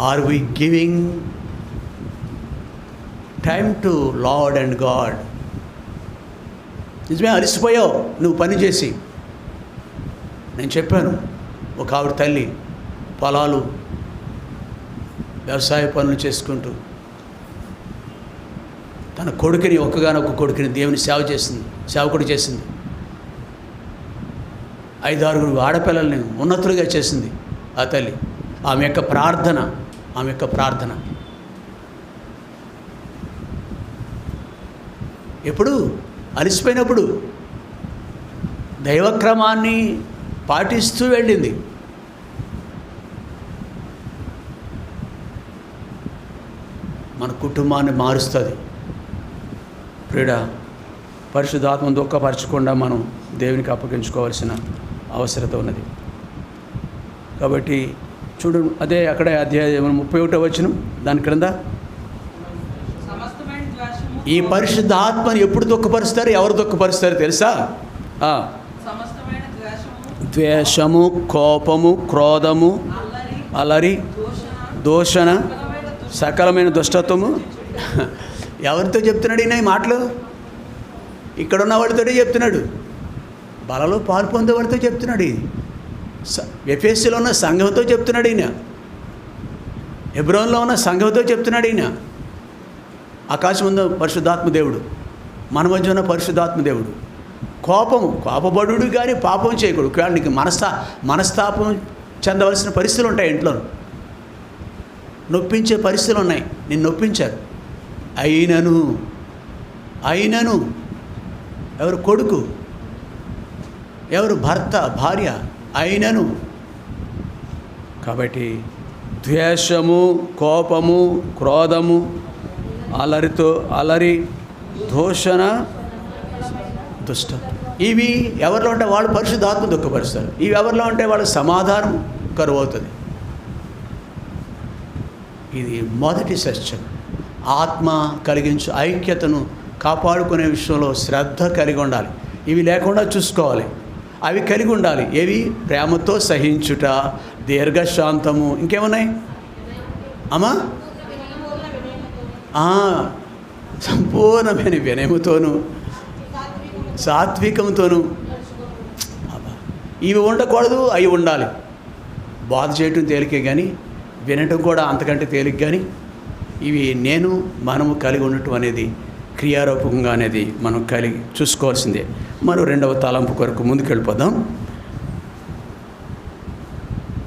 Are we giving time to lord and god? నిజమే, అలసిపోయావు నువ్వు పని చేసి. నేను చెప్పాను, ఒక ఆవిడ తల్లి పొలాలు, వ్యవసాయ పనులు చేసుకుంటూ తన కొడుకుని, ఒక్కగానొక్క కొడుకుని దేవుని సేవకుడు చేసింది. 5-6 ఆడపిల్లల్ని ఉన్నతులుగా చేసింది ఆ తల్లి. ఆమె యొక్క ప్రార్థన ఎప్పుడు అలసిపోయినప్పుడు దైవక్రమాన్ని పాటిస్తూ వెళ్ళింది. మన కుటుంబాన్ని మారుస్తుంది. ప్రియుడా, పరిశుద్ధాత్మను దుఃఖపరచకుండా మనం దేవునికి అప్పగించుకోవాల్సిన అవసరత ఉన్నది. కాబట్టి చూడు, అదే అక్కడే అధ్యాయం 31వ వచనం, దాని క్రింద ఈ పరిశుద్ధాత్మను ఎప్పుడు దుఃఖపరుస్తారు, ఎవరు దుఃఖపరుస్తారు తెలుసా? ద్వేషము, కోపము, క్రోధము, అలరి, దూషణ, సకలమైన దుష్టత్వము. ఎవరితో చెప్తున్నాడు ఈయన ఈ మాటలు? ఇక్కడున్న వాడితోనే చెప్తున్నాడు. బలలో పాలు పొందేవాడితో చెప్తున్నాడు. ఎఫెసీలో ఉన్న సంఘంతో చెప్తున్నాడు ఈయన. హెబ్రోన్లో ఉన్న సంఘంతో చెప్తున్నాడు ఈయన. ఆకాశం ఉన్న పరిశుద్ధాత్మ దేవుడు, మన మధ్య ఉన్న పరిశుద్ధాత్మ దేవుడు. కోపబడు కానీ పాపం చేయకూడదు. నీకు మనస్తాపం చెందవలసిన పరిస్థితులు ఉంటాయి, ఇంట్లో నొప్పించే పరిస్థితులు ఉన్నాయి, నిన్ను నొప్పించారు. అయినను ఎవరు కొడుకు, ఎవరు భర్త, భార్య, అయినను. కాబట్టి ద్వేషము, కోపము, క్రోధము, అలరి, దూషణ, ఇవి ఎవరిలో ఉంటే వాళ్ళు పరిశుద్ధాత్మ దుఃఖపరుస్తారు. ఇవి ఎవరిలో ఉంటే వాళ్ళ సమాధానం కరువవుతుంది. ఇది మొదటి సత్యం. ఆత్మ కలిగించు ఐక్యతను కాపాడుకునే విషయంలో శ్రద్ధ కలిగి ఉండాలి. ఇవి లేకుండా చూసుకోవాలి. అవి కలిగి ఉండాలి. ఏవి? ప్రేమతో సహించుట, దీర్ఘశాంతము, ఇంకేమున్నాయి అమ్మా? సంపూర్ణమైన వినయముతోనూ సాత్వికంతోనూ. ఇవి ఉండకూడదు, అవి ఉండాలి. బాధ చేయటం తేలికే కానీ వినటం కూడా అంతకంటే తేలిక. కానీ ఇవి మనము కలిగి ఉండటం అనేది క్రియారూపంగా అనేది మనం కలిగి చూసుకోవాల్సిందే. మరో రెండవ తలంపు కొరకు ముందుకు వెళ్ళిపోదాం.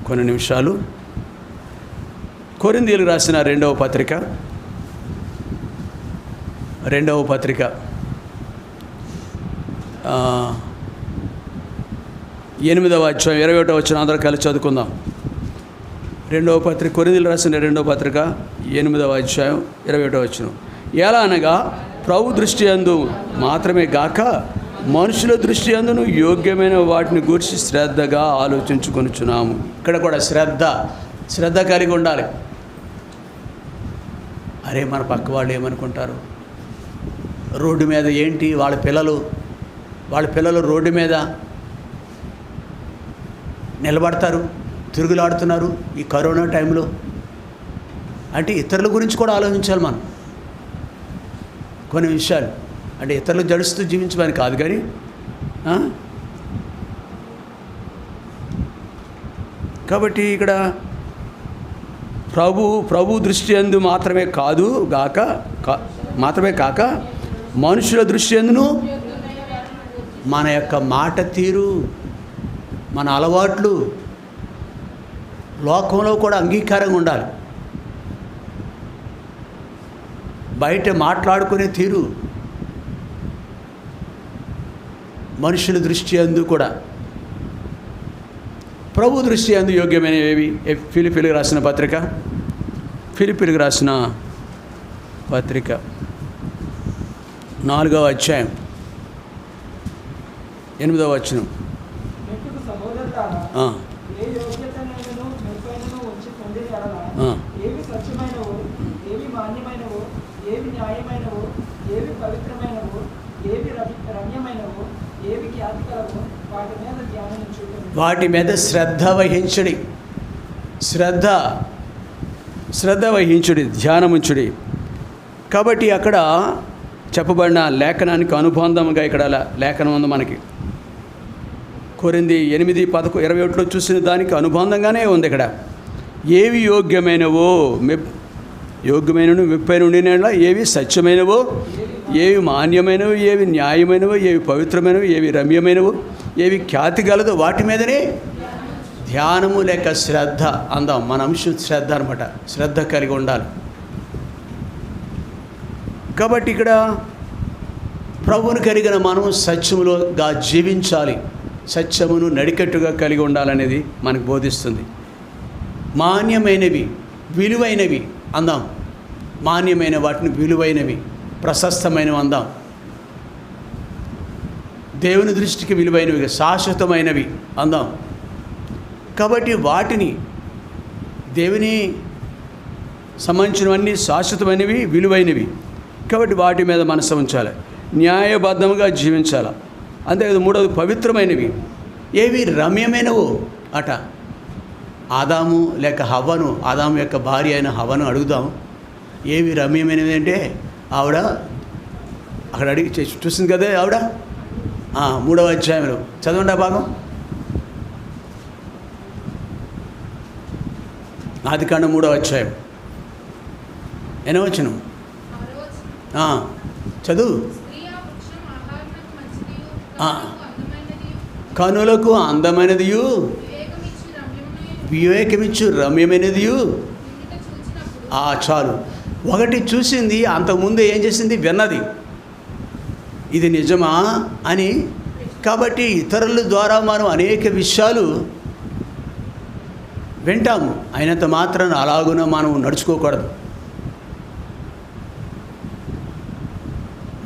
కొన్ని నిమిషాలు. కొరింథీయులకు రాసిన రెండవ పత్రిక 8వ అధ్యాయం 21వ వచనం అందరూ కలిసి చదువుకుందాం. రెండవ పత్రిక, కొరింథీయులకు రాసిన రెండవ పత్రిక 8వ అధ్యాయం 21వ వచనం. ఎలా అనగా ప్రభు దృష్టి యందు మాత్రమే గాక మనుషుల దృష్టి యందును యోగ్యమైన వాటిని గూర్చి శ్రద్ధగా ఆలోచించుకొనుచున్నాము. ఇక్కడ కూడా శ్రద్ధ కలిగి ఉండాలి. అరే, మన పక్క వాళ్ళు ఏమనుకుంటారు? రోడ్డు మీద ఏంటి వాళ్ళ పిల్లలు రోడ్డు మీద నిలబడతారు, తిరుగులాడుతున్నారు ఈ కరోనా టైంలో. అంటే ఇతరుల గురించి కూడా ఆలోచించాలి మనం. కొన్ని విషయాలు అంటే ఇతరులకు జడుస్తూ జీవించమని కాదు, కానీ కాబట్టి ఇక్కడ ప్రభు దృష్టి యందు మాత్రమే కాక మనుషుల దృష్టి యందును మన యొక్క మాట తీరు, మన అలవాట్లు లోకంలో కూడా అంగీకారంగా ఉండాలి. బయట మాట్లాడుకునే తీరు మనుషుల దృష్టి యందు కూడా ప్రభు దృష్టి యందు యోగ్యమైనవి. ఫిలిప్పీలకు రాసిన పత్రిక 4వ అధ్యాయం 8వ వచనం. వాటి మీద శ్రద్ధ వహించుడి, ధ్యానముంచుడి. కాబట్టి అక్కడ చెప్పబడిన లేఖనానికి అనుబంధంగా ఇక్కడ లేఖనం ఉంది మనకి. కొరింథీ 8:21 చూసిన దానికి అనుబంధంగానే ఉంది ఇక్కడ. ఏవి యోగ్యమైనవో మెప్పైన ఉండిన, ఏవి సత్యమైనవో, ఏవి మాన్యమైనవో, ఏవి న్యాయమైనవో, ఏవి పవిత్రమైనవో, ఏవి రమ్యమైనవో, ఏవి ఖ్యాతి గలదో వాటి మీదనే ధ్యానము లేక శ్రద్ధ అందాం. మన అంశం శ్రద్ధ అనమాట. శ్రద్ధ కలిగి ఉండాలి. కాబట్టి ఇక్కడ ప్రభువును కలిగిన మనం సత్యములోగా జీవించాలి, సత్యమును నడికట్టుగా కలిగి ఉండాలనేది మనకు బోధిస్తుంది. మాన్యమైనవి, విలువైనవి అందాం. మాన్యమైన వాటిని విలువైనవి, ప్రశస్తమైనవి అందాం. దేవుని దృష్టికి విలువైనవి, శాశ్వతమైనవి అందాం. కాబట్టి వాటిని దేవుని సంబంధించినవన్నీ శాశ్వతమైనవి, విలువైనవి. కాబట్టి వాటి మీద మనసు ఉంచాలి, న్యాయబద్ధముగా జీవించాలి. అంతేకాదు మూడవది పవిత్రమైనవి. ఏవి రమ్యమైనవో అట. ఆదాము లేక హవ్వను, ఆదాము యొక్క భార్య అయిన హవ్వను అడుగుదాం. ఏవి రమ్యమైనవి అంటే ఆవిడ అక్కడ అడిగి చూసింది కదా ఆవిడ. 3వ అధ్యాయంలో చదవండి ఆ భాగం. ఆదికాండం 3వ అధ్యాయం 8వ వచనం చదువు. కనులకు అందమైనదియు వివేకమిచ్చు రమ్యమైనదియు. చాలు. ఒకటి చూసింది, అంతకుముందు ఏం చేసింది? విన్నది. ఇది నిజమా అని. కాబట్టి ఇతరుల ద్వారా మనం అనేక విషయాలు వింటాము. అయినంత మాత్రాన అలాగున మనం నడుచుకోకూడదు.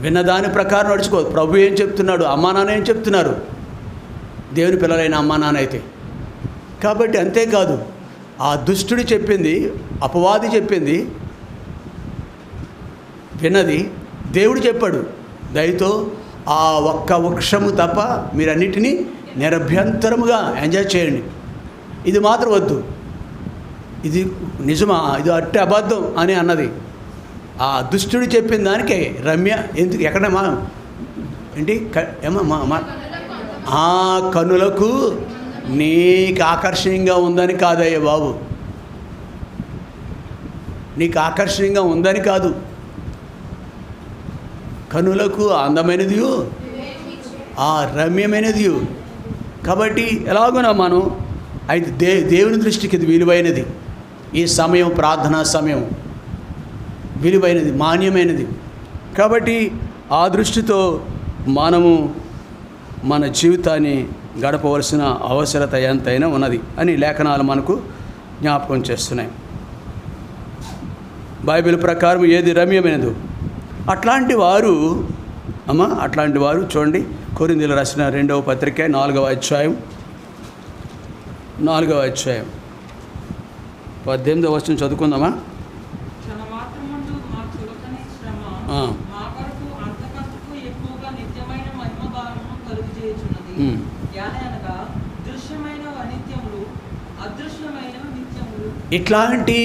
విన్నదాని ప్రకారం నడుచుకోవద్దు. ప్రభు ఏం చెప్తున్నాడు, అమ్మా నాన్న ఏం చెప్తున్నారు, దేవుని పిల్లలైన అమ్మా నాన్న అయితే. కాబట్టి అంతేకాదు, ఆ దుష్టుడు చెప్పింది, అపవాది చెప్పింది విన్నది, దేవుడు చెప్పాడు దయతో ఆ ఒక్క వృక్షము తప్ప మీరన్నిటినీ నిరభ్యంతరముగా ఎంజాయ్ చేయండి. ఇది మాత్రం వద్దు, ఇది నిజమా, ఇది అట్టి అబద్ధం అని అన్నది. ఆ దుష్టుడు చెప్పిన దానికే రమ్య ఎందుకు ఎక్కడ ఏంటి ఆ కన్నులకు నీకు ఆకర్షణీయంగా ఉందని కాదయ్యా బాబు, నీకు ఆకర్షణీయంగా ఉందని కాదు. కనులకు అందమైనది, ఆ రమ్యమైనది. కాబట్టి ఎలాగోనా మనం అయితే దేవుని దృష్టికి ఇది విలువైనది. ఈ సమయం ప్రార్థనా సమయం విలువైనది, మాన్యమైనది. కాబట్టి ఆ దృష్టితో మనము మన జీవితాన్ని గడపవలసిన అవసరత ఎంతైనా ఉన్నది అని లేఖనాలు మనకు జ్ఞాపకం చేస్తున్నాయి. బైబిల్ ప్రకారం ఏది రమ్యమైనదో అట్లాంటి వారు అట్లాంటి వారు చూడండి, కొరింథీయులకు రాసిన 2వ పత్రిక 4వ అధ్యాయం 18వ వచనం చదువుకుందామా. ఇట్లాంటి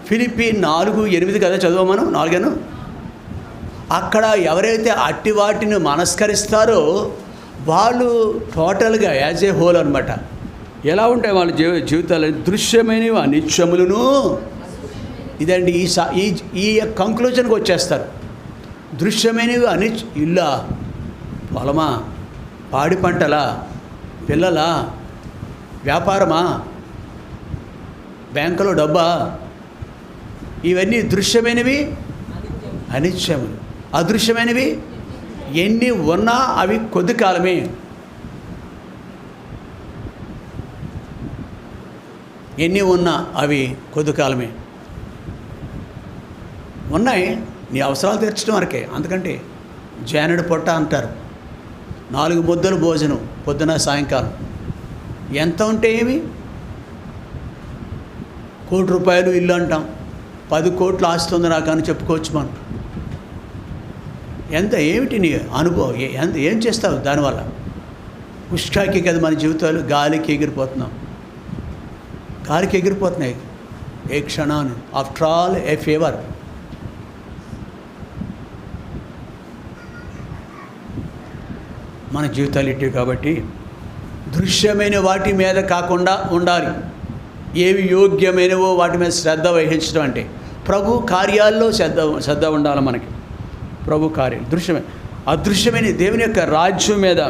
ఫిలిప్పీ 4:8 కదా చదువు మనం 4 అక్కడ ఎవరైతే అట్టి వాటిని మనస్కరిస్తారో వాళ్ళు టోటల్గా యాజ్ ఏ హోల్ అనమాట. ఎలా ఉంటాయి వాళ్ళ జీవితాలు? దృశ్యమైనవి అనిత్యములను. ఇదండి ఈ కంక్లూజన్కి వచ్చేస్తారు. దృశ్యమైనవి ఇల్లా, పొలమా, పాడి పంటలా, పిల్లలా, వ్యాపారమా, బ్యాంకులో డబ్బా, ఇవన్నీ దృశ్యమైనవి అనిత్యములు. అదృశ్యమైనవి ఎన్ని ఉన్నా అవి కొద్ది కాలమే. ఎన్ని ఉన్నా అవి కొద్ది కాలమే. ఉన్నాయి నీ అవసరాలు తీర్చడం వరకే. అందుకంటే జానుడు పొట్ట అంటారు. 4 ముద్దలు భోజనం పొద్దున సాయంకాలం. ఎంత ఉంటే ఏమి? 1 కోటి రూపాయలు ఇల్లు అంటాం, 10 కోట్లు ఆస్తుంది నాకు అని చెప్పుకోవచ్చు మనం. ఎంత ఏమిటి నీ అనుభవం? ఏం చేస్తావు దానివల్ల? ఉష్కాకి కదా మన జీవితాలు. గాలికి ఎగిరిపోతున్నాయి ఏ క్షణాన్ని. ఆఫ్టర్ ఆల్ ఏ ఫేవర్. మన జీవితాలు ఇట్టివి. కాబట్టి దృశ్యమైన వాటి మీద కాకుండా ఉండాలి. ఏవి యోగ్యమైనవో వాటి మీద శ్రద్ధ వహించడం అంటే ప్రభు కార్యాల్లో శ్రద్ధ ఉండాలి మనకి. ప్రభు కార్యం దృశ్యమే. అదృశ్యమైన దేవుని యొక్క రాజ్యం మీద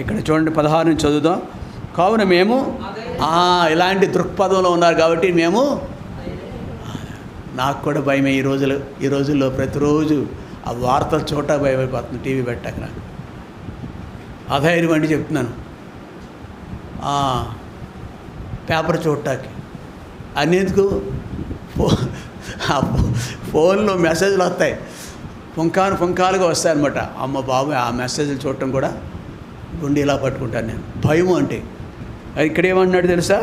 ఇక్కడ చూడండి 16 నుంచి చదువుదాం. కావున మేము ఇలాంటి దృక్పథంలో ఉన్నారు కాబట్టి మేము, నాకు కూడా భయమే ఈ రోజుల్లో ప్రతిరోజు ఆ వార్తలు చూడ భయమైపోతుంది. టీవీ పెట్టాక నాకు అధైర్యం అండి చెప్తున్నాను. పేపర్ చూడటానికి అన్నిందుకు ఫోన్లో మెసేజ్లు వస్తాయి, పుంకాలుగా వస్తాయన్నమాట. అమ్మ బాబు ఆ మెసేజ్లు చూడటం కూడా గుండె ఇలా పట్టుకుంటాను నేను. భయం అంటే ఇక్కడ ఏమంటున్నాడు తెలుసా?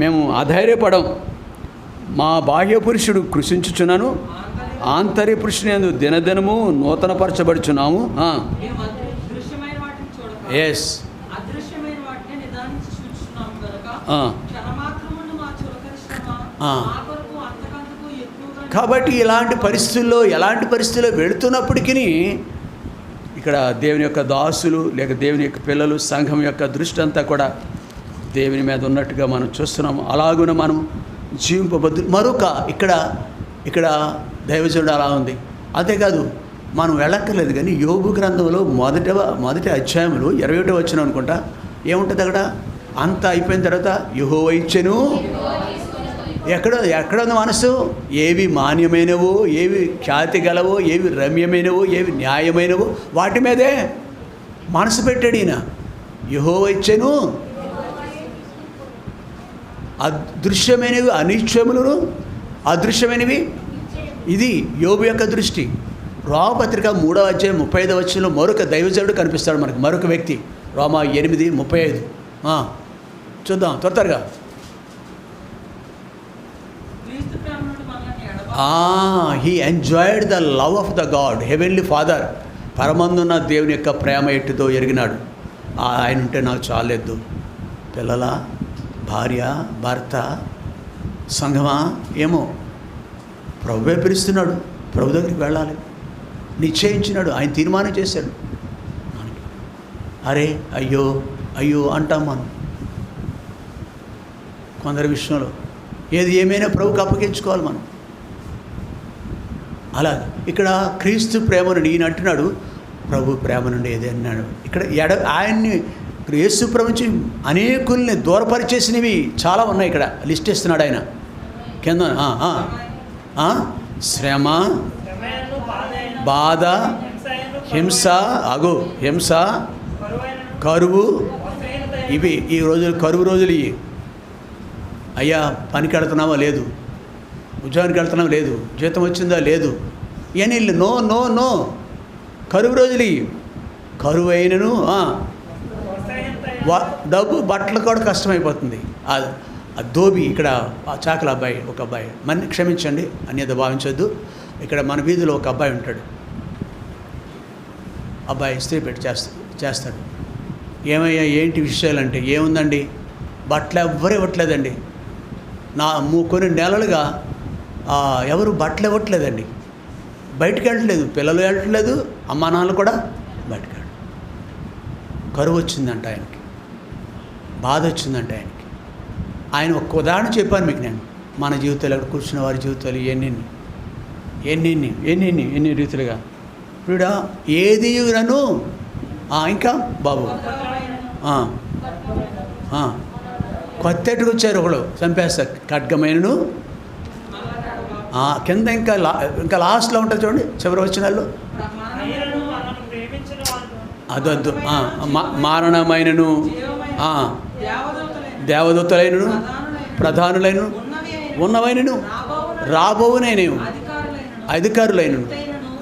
మేము అధైర్యపడం, మా బాహ్య పురుషుడు కృషించుచున్నాను, ఆంతర్య పురుషుని దినదినము నూతనపరచబడుచున్నాము. ఎస్, కాబట్టి ఎలాంటి పరిస్థితుల్లో వెళుతున్నప్పటికీ ఇక్కడ దేవుని యొక్క దాసులు లేక దేవుని యొక్క పిల్లలు సంఘం యొక్క దృష్టి అంతా కూడా దేవుని మీద ఉన్నట్టుగా మనం చూస్తున్నాము. అలాగున మనం జీవింపబద్దు. మరొక ఇక్కడ దైవజనుడు అలా ఉంది. అంతేకాదు మనం వెళ్ళక్కర్లేదు కానీ యోబు గ్రంథంలో మొదటి అధ్యాయంలో 21వ వచనం అనుకుంటా ఏముంటుంది అక్కడ? అంతా అయిపోయిన తర్వాత యెహోవా ఇచ్చెను. ఎక్కడుంది మనసు? ఏవి మాన్యమైనవో, ఏవి ఖ్యాతి గలవో, ఏవి రమ్యమైనవో, ఏవి న్యాయమైనవో వాటి మీదే మనసు పెట్టాడు ఈయన. యెహోవా ఇచ్చెను. అదృశ్యమైనవి అనిశ్చయములను, అదృశ్యమైనవి. ఇది యోబు యొక్క దృష్టి. రోమపత్రిక 3వ అధ్యాయం 35వ వచనంలో మరొక దైవజనుడు కనిపిస్తాడు మనకు, మరొక వ్యక్తి. రోమా 8:35 చూద్దాం త్వరగా. He enjoyed the love of the God, heavenly father. పరమందున్న దేవుని యొక్క ప్రేమ ఎట్టుతో ఎరిగినాడు. ఆయన ఉంటే నాకు చాలేదు. పిల్లల, భార్య, భర్త, సంఘమా ఏమో ప్రభువే పిలుస్తున్నాడు. ప్రభు దగ్గరికి వెళ్ళాలి నిశ్చయించినాడు. ఆయన తీర్మానం చేశాడు. అరే అయ్యో అంటాం మనం కొందరి విషయంలో. ఏది ఏమైనా ప్రభుకి అప్పగించుకోవాలి మనం. అలా ఇక్కడ క్రీస్తు ప్రేమను ఈయన అంటున్నాడు, ప్రభు ప్రేమ నుండి ఏది అన్నాడు. ఇక్కడ ఆయన్ని యేసు ప్రభు నుంచి అనేకుల్ని దూరపరిచేసినవి చాలా ఉన్నాయి. ఇక్కడ లిస్ట్ ఇస్తున్నాడు ఆయన కింద. శ్రమ, బాధ, హింస, కరువు. ఇవి ఈ రోజులు కరువు రోజులు. ఇవి అయ్యా పనికి వెళ్తున్నావా? లేదు. ఉద్యోగానికి వెళ్తున్నావా? లేదు. జీతం వచ్చిందా? లేదు. ఇవన్నీ నో కరువు రోజులు. కరువు అయినను డబ్బు, బట్టలు కూడా కష్టమైపోతుంది. ఆ దోబి ఇక్కడ ఆ చాకల అబ్బాయి, ఒక అబ్బాయి, మన క్షమించండి అన్యత భావించొద్దు. ఇక్కడ మన వీధిలో ఒక అబ్బాయి ఉంటాడు. అబ్బాయి ఇస్త్రీ పెట్టి చేస్తాడు. ఏమయ్యా ఏంటి విషయాలంటే, ఏముందండి బట్టలు ఎవ్వరు ఇవ్వట్లేదండి. కొన్ని నెలలుగా ఎవరు బట్టలు ఇవ్వట్లేదండి. బయటికి వెళ్ళట్లేదు, పిల్లలు వెళ్ళట్లేదు, అమ్మా నాన్నలు కూడా బయటకు వెళ్ళరు. కరువు వచ్చిందంట ఆయనకి, బాధ వచ్చిందంట ఆయనకి. ఆయన ఒక్క ఉదాహరణ చెప్పాను మీకు నేను. మన జీవితాలు అక్కడ కూర్చున్న వారి జీవితాలు ఎన్ని రీతులుగా. ఇప్పుడు ఏది నన్ను ఇంకా బాబు కొత్తటికి వచ్చారు ఒకడు చంపేస్తా ఖడ్గమైనను. కింద ఇంకా లాస్ట్లో ఉంటుంది చూడండి, చివరి వచ్చినాళ్ళు. అదొద్దు. మారణమైనను, దేవదూతలైనను, ప్రధానులైనను, ఉన్నవైనను, రాబోవునైనను, అధికారులైనను,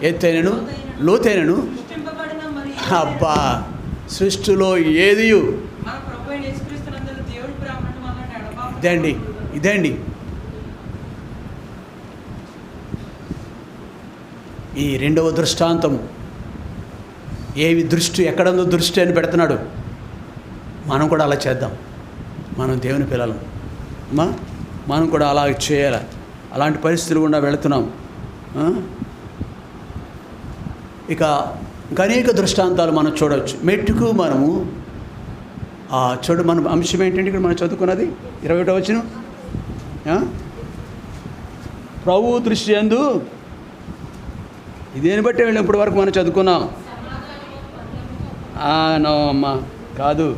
ఎత్తైనను, లోతైనను. అబ్బా, సృష్టిలో ఏదియు ఇదండి. ఈ రెండవ దృష్టాంతము. ఏవి దృష్టి, ఎక్కడందో దృష్టి అని పెడుతున్నాడు. మనం కూడా అలా చేద్దాం. మనం దేవుని పిల్లలం, మనం కూడా అలా చేయాలి. అలాంటి పరిస్థితులు గుండా వెళుతున్నాం. ఇక అనేక దృష్టాంతాలు మనం చూడవచ్చు. మెట్టుకు మనము మన అంశం ఏంటంటే ఇక్కడ మనం చదువుకున్నది 21వ వచనం. ప్రభు దృష్టి యందు ఇదేని బట్టి వెళ్ళి ఇప్పటి వరకు మనం చదువుకున్నాం. నో అమ్మా, కాదు.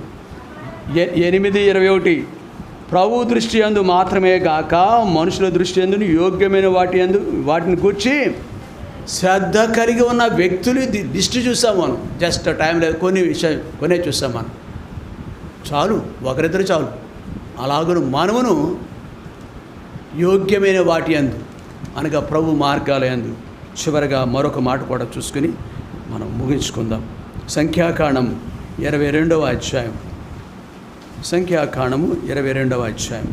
8:21 ప్రభు దృష్టి యందు మాత్రమే గాక మనుషుల దృష్టి యందు యోగ్యమైన వాటిని గూర్చి శ్రద్ధ కలిగి ఉన్న వ్యక్తులు లిస్టు చూసాం మనం. జస్ట్ టైం లేదు, కొనే చూసాం మనం. చాలు, ఒకరిద్దరు చాలు. అలాగను మనమును యోగ్యమైన వాటి యందు అనగా ప్రభు మార్గాల యందు. చివరగా మరొక మాట కూడా చూసుకుని మనం ముగించుకుందాం. సంఖ్యాకాండము 22వ అధ్యాయం. సంఖ్యాకాండము 22వ అధ్యాయం.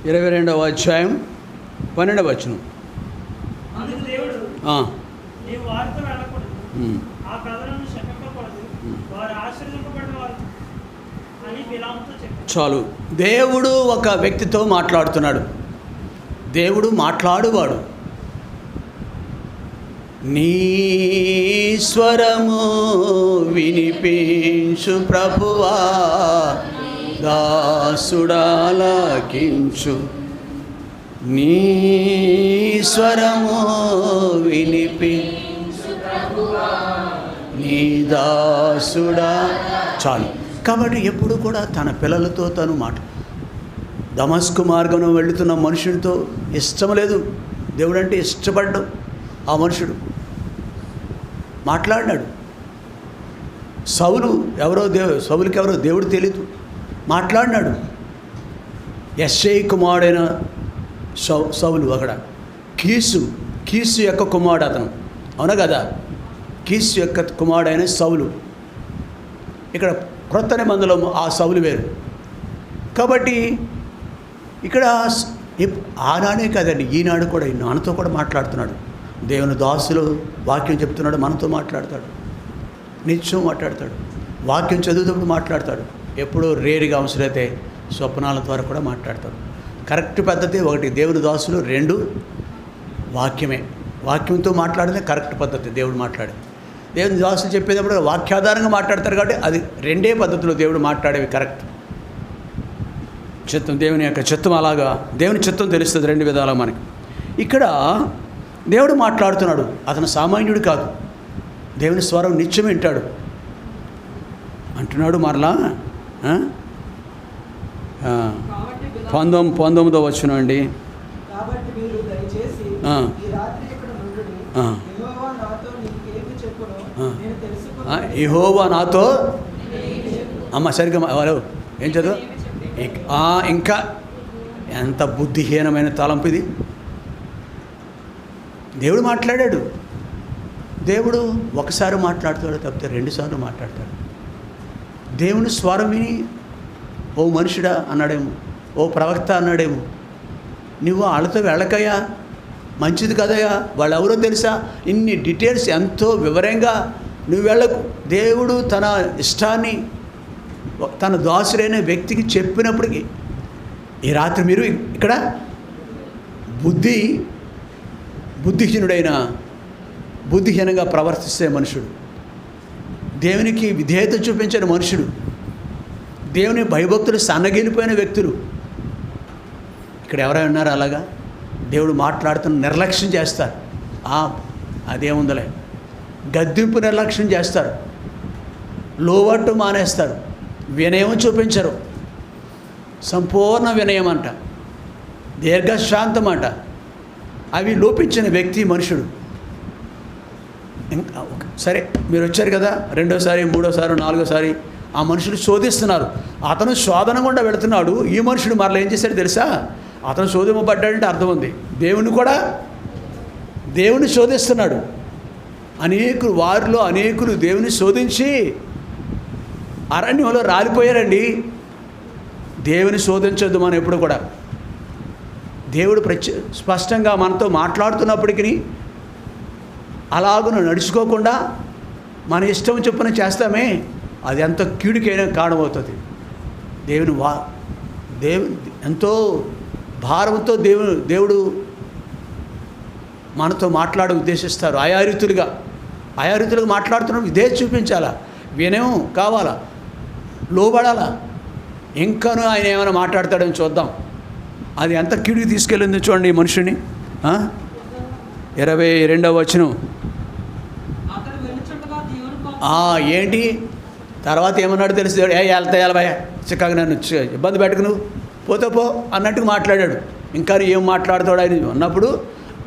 ఇరవై 22వ అధ్యాయం 12వ వచనం. చాలు. దేవుడు ఒక వ్యక్తితో మాట్లాడుతున్నాడు. దేవుడు మాట్లాడువాడు. నీ స్వరము వినిపించు ప్రభువా, దాసుడాలకించు. నీ స్వరము వినిపించు ప్రభువా, నీ దాసుడా. చాలు. కాబట్టి ఎప్పుడు కూడా తన పిల్లలతో తను దమస్కు మార్గంలో వెళుతున్న మనుషుడితో ఇష్టం లేదు. దేవుడు అంటే ఇష్టపడ్డు. ఆ మనుషుడు మాట్లాడినాడు. సౌలుకి ఎవరో దేవుడు తెలీదు, మాట్లాడినాడు. యెష్షయి కుమారుడైన సౌలు అక్కడ కీసు యొక్క కుమారుడు అతను, అవునా కదా? కీసు యొక్క కుమారుడైన సౌలు. ఇక్కడ క్రొత్త నిబంధనలో ఆ సౌలు వేరు. కాబట్టి ఇక్కడ ఆనాడే కాదండి, ఈనాడు కూడా మనతో కూడా మాట్లాడుతున్నాడు. దేవుని దాసులు వాక్యం చెప్తున్నాడు, మనతో మాట్లాడతాడు. నిత్యం మాట్లాడతాడు. వాక్యం చదువుతప్పుడు మాట్లాడతాడు. ఎప్పుడో రేరుగా అవసరమైతే స్వప్నాల ద్వారా కూడా మాట్లాడతాడు. కరెక్ట్ పద్ధతి ఒకటి దేవుని దాసులు, 2 వాక్యమే. వాక్యంతో మాట్లాడితే కరెక్ట్ పద్ధతి. దేవుడు మాట్లాడే దేవుని దాసులు చెప్పేటప్పుడు వాక్యాధారంగా మాట్లాడతారు. కాబట్టి అది 2 పద్ధతిలో దేవుడు మాట్లాడేవి కరెక్ట్. చిత్తం, దేవుని యొక్క చిత్తం, అలాగా దేవుని చిత్తం తెలుస్తుంది 2 విధాలుగా మనకి. ఇక్కడ దేవుడు మాట్లాడుతున్నాడు. అతను సామాన్యుడు కాదు. దేవుని స్వరం నిత్యం వింటాడు అంటున్నాడు. మరలా 19వ వచనం అండి. యెహోవా నాతో అమ్మ సరిగ్గా వాళ్ళు ఏం చదువు. ఇంకా ఎంత బుద్ధిహీనమైన తలంపు ఇది. దేవుడు మాట్లాడాడు. దేవుడు ఒకసారి మాట్లాడతాడు తప్పితే 2 సార్లు మాట్లాడతాడు. దేవుని స్వరం విని ఓ మనుషుడా అన్నాడేమో, ఓ ప్రవక్త అన్నాడేమో, నువ్వు వాళ్ళతో వెళ్ళకయ్యా, మంచిది కదయ్యా, వాళ్ళు ఎవరో తెలుసా, ఇన్ని డీటెయిల్స్ ఎంతో వివరంగా నువ్వు వెళ్ళకు. దేవుడు తన ఇష్టాన్ని తన దాసుడైన వ్యక్తికి చెప్పినప్పటికీ ఈ రాత్రి మీరు ఇక్కడ బుద్ధిహీనంగా ప్రవర్తిస్తే మనుషుడు, దేవునికి విధేయత చూపించిన మనుషుడు, దేవుని భయభక్తులు సన్నగిలిపోయిన వ్యక్తులు ఇక్కడ ఎవరైనా ఉన్నారు. అలాగా దేవుడు మాట్లాడుతున్న నిర్లక్ష్యం చేస్తారు. అదేముందలే, గద్దింపు నిర్లక్ష్యం చేస్తారు. లోవట్టు మానేస్తారు. వినయం చూపించరు. సంపూర్ణ వినయం అంట, దీర్ఘశాంతం అంట, అవి లోపించిన వ్యక్తి మనుషుడు. ఇంకా సరే, మీరు వచ్చారు కదా, 2వసారి 3వసారి 4వసారి ఆ మనుషులు శోధిస్తున్నారు. అతను శోధన గుండా వెళుతున్నాడు. ఈ మనుషుడు మరలా ఏం చేశాడు తెలుసా? అతను శోధింపబడ్డాడంటే అర్థం ఉంది. దేవుని శోధిస్తున్నాడు. వారిలో అనేకులు దేవుని శోధించి అరణ్యంలో రాలిపోయారండి. దేవుని శోధించొద్దు మనం ఎప్పుడు కూడా. దేవుడు స్పష్టంగా మనతో మాట్లాడుతున్నప్పటికీ అలాగును నడుచుకోకుండా మన ఇష్టం చొప్పున చేస్తామే, అది ఎంత కీడుకైనా కారణమవుతుంది. దేవుని ఎంతో భారంతో దేవుడు మనతో ఉద్దేశిస్తారు. ఆయా రీతులుగా మాట్లాడుతున్నాం. ఇదే చూపించాలా, వినయం కావాలా, లోబడాలా. ఇంకాను ఆయన ఏమైనా మాట్లాడతాడని చూద్దాం. అది ఎంత కీడుకి తీసుకెళ్ళింది చూడండి ఈ మనుషుని. 22వ వచనం. ఏంటి తర్వాత ఏమన్నాడు తెలుసు? వెళ్తా వెళ్ళబోయా, చిక్కగా నన్ను ఇబ్బంది పెట్టుకు, నువ్వు పోతే పో అన్నట్టుగా మాట్లాడాడు. ఇంకా ఏం మాట్లాడతాడు ఆయన అన్నప్పుడు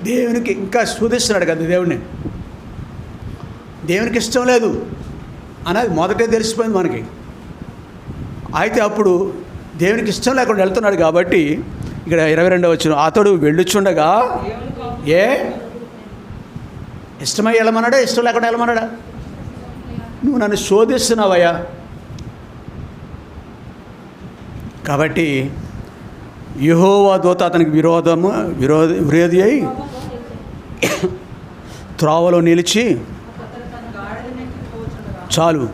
దేవునికి ఇంకా స్తుతిస్తున్నాడు కదా దేవుడిని. దేవునికి ఇష్టం లేదు అనేది మొదటే తెలిసిపోయింది మనకి. అయితే అప్పుడు దేవునికి ఇష్టం లేకుండా వెళ్తున్నాడు కాబట్టి ఇక్కడ 22వ వచనం, అతడు వెళ్ళుచుండగా ఇష్టమై వెళ్ళమన్నాడా, ఇష్టం లేకుండా వెళ్ళమన్నాడా? నువ్వు నన్ను శోధిస్తున్నావయ్యా. కాబట్టి యెహోవా దూత అతనికి విరోధి అయి త్రోవలో నిలిచి, చాలు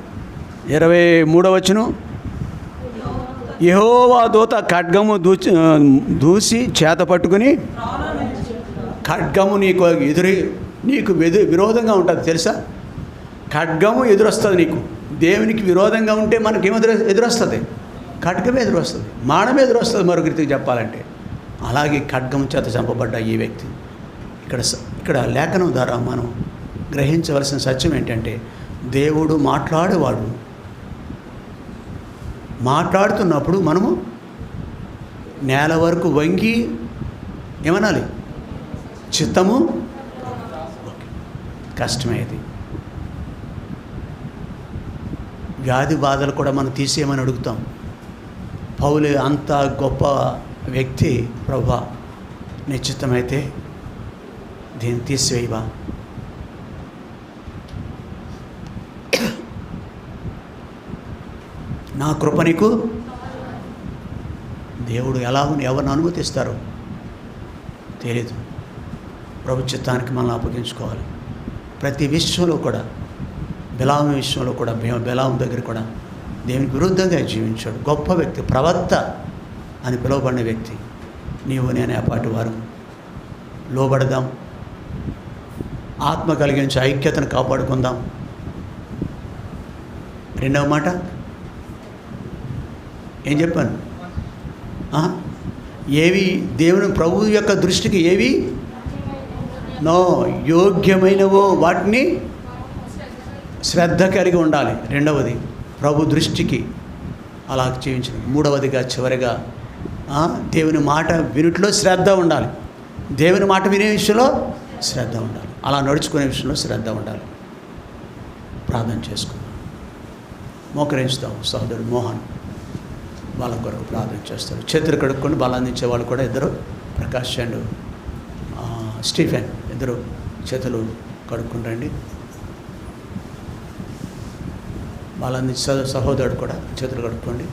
23వ వచనం, యెహోవా దూత ఖడ్గము దూసి చేత పట్టుకుని, ఖడ్గము నీకు విరోధంగా ఉంటుంది తెలుసా? ఖడ్గము ఎదురొస్తుంది నీకు. దేవునికి విరోధంగా ఉంటే మనకేం ఎదురొస్తుంది? ఖడ్గం ఎదురొస్తుంది, మానం ఎదురొస్తుంది. మరొక రీతికి చెప్పాలంటే అలాగే ఖడ్గం చేత చంపబడ్డ ఈ వ్యక్తి. ఇక్కడ లేఖనం ద్వారా మనం గ్రహించవలసిన సత్యం ఏంటంటే, దేవుడు మాట్లాడేవాడు. మాట్లాడుతున్నప్పుడు మనము నేల వరకు వంగి ఏమనాలి? చిత్తము. కష్టమేది. వ్యాధి బాధలు కూడా మనం తీసేయమని అడుగుతాం. పౌలు అంత గొప్ప వ్యక్తి, ప్రభువా నిశ్చితమైతే దీన్ని తీసివేయవా? నా కృప నీకు. దేవుడు ఎవరిని అనుమతిస్తారో తెలీదు. ప్రభు చిత్తానికి మనల్ని అప్పగించుకోవాలి. ప్రతి విషయంలో కూడా, బిలాము విషయంలో కూడా, బిలాము దగ్గర కూడా దేవునికి విరుద్ధంగా జీవించాడు. గొప్ప వ్యక్తి, ప్రవక్త అని పిలువబడిన వ్యక్తి. నీవు నేను అపాటి వారు. లోబడదాం, ఆత్మ కలిగించి ఐక్యతను కాపాడుకుందాం. రెండవ మాట ఏం చెప్పాను? ఏవి దేవుని ప్రభు యొక్క దృష్టికి ఏవి యోగ్యమైనవో వాటిని శ్రద్ధ కలిగి ఉండాలి. రెండవది ప్రభు దృష్టికి అలా జీవించడం. మూడవదిగా చివరిగా దేవుని మాట వినుట్లో శ్రద్ధ ఉండాలి. దేవుని మాట వినే విషయంలో శ్రద్ధ ఉండాలి. అలా నడుచుకునే విషయంలో శ్రద్ధ ఉండాలి. ప్రార్థన చేసుకుందాం. మోకరించుతాం. సహోదరుడు మోహన్ వాళ్ళ కొరకు ప్రార్థన చేస్తారు. చేతులు కడుక్కొని బలం అందించే వాళ్ళు కూడా ఇద్దరు, ప్రకాష్ అండ్ స్టీఫెన్ ఇద్దరు చేతులు కడుక్కొని రండి. బలం అందించే సహోదరుడు కూడా చేతులు కడుక్కోండి.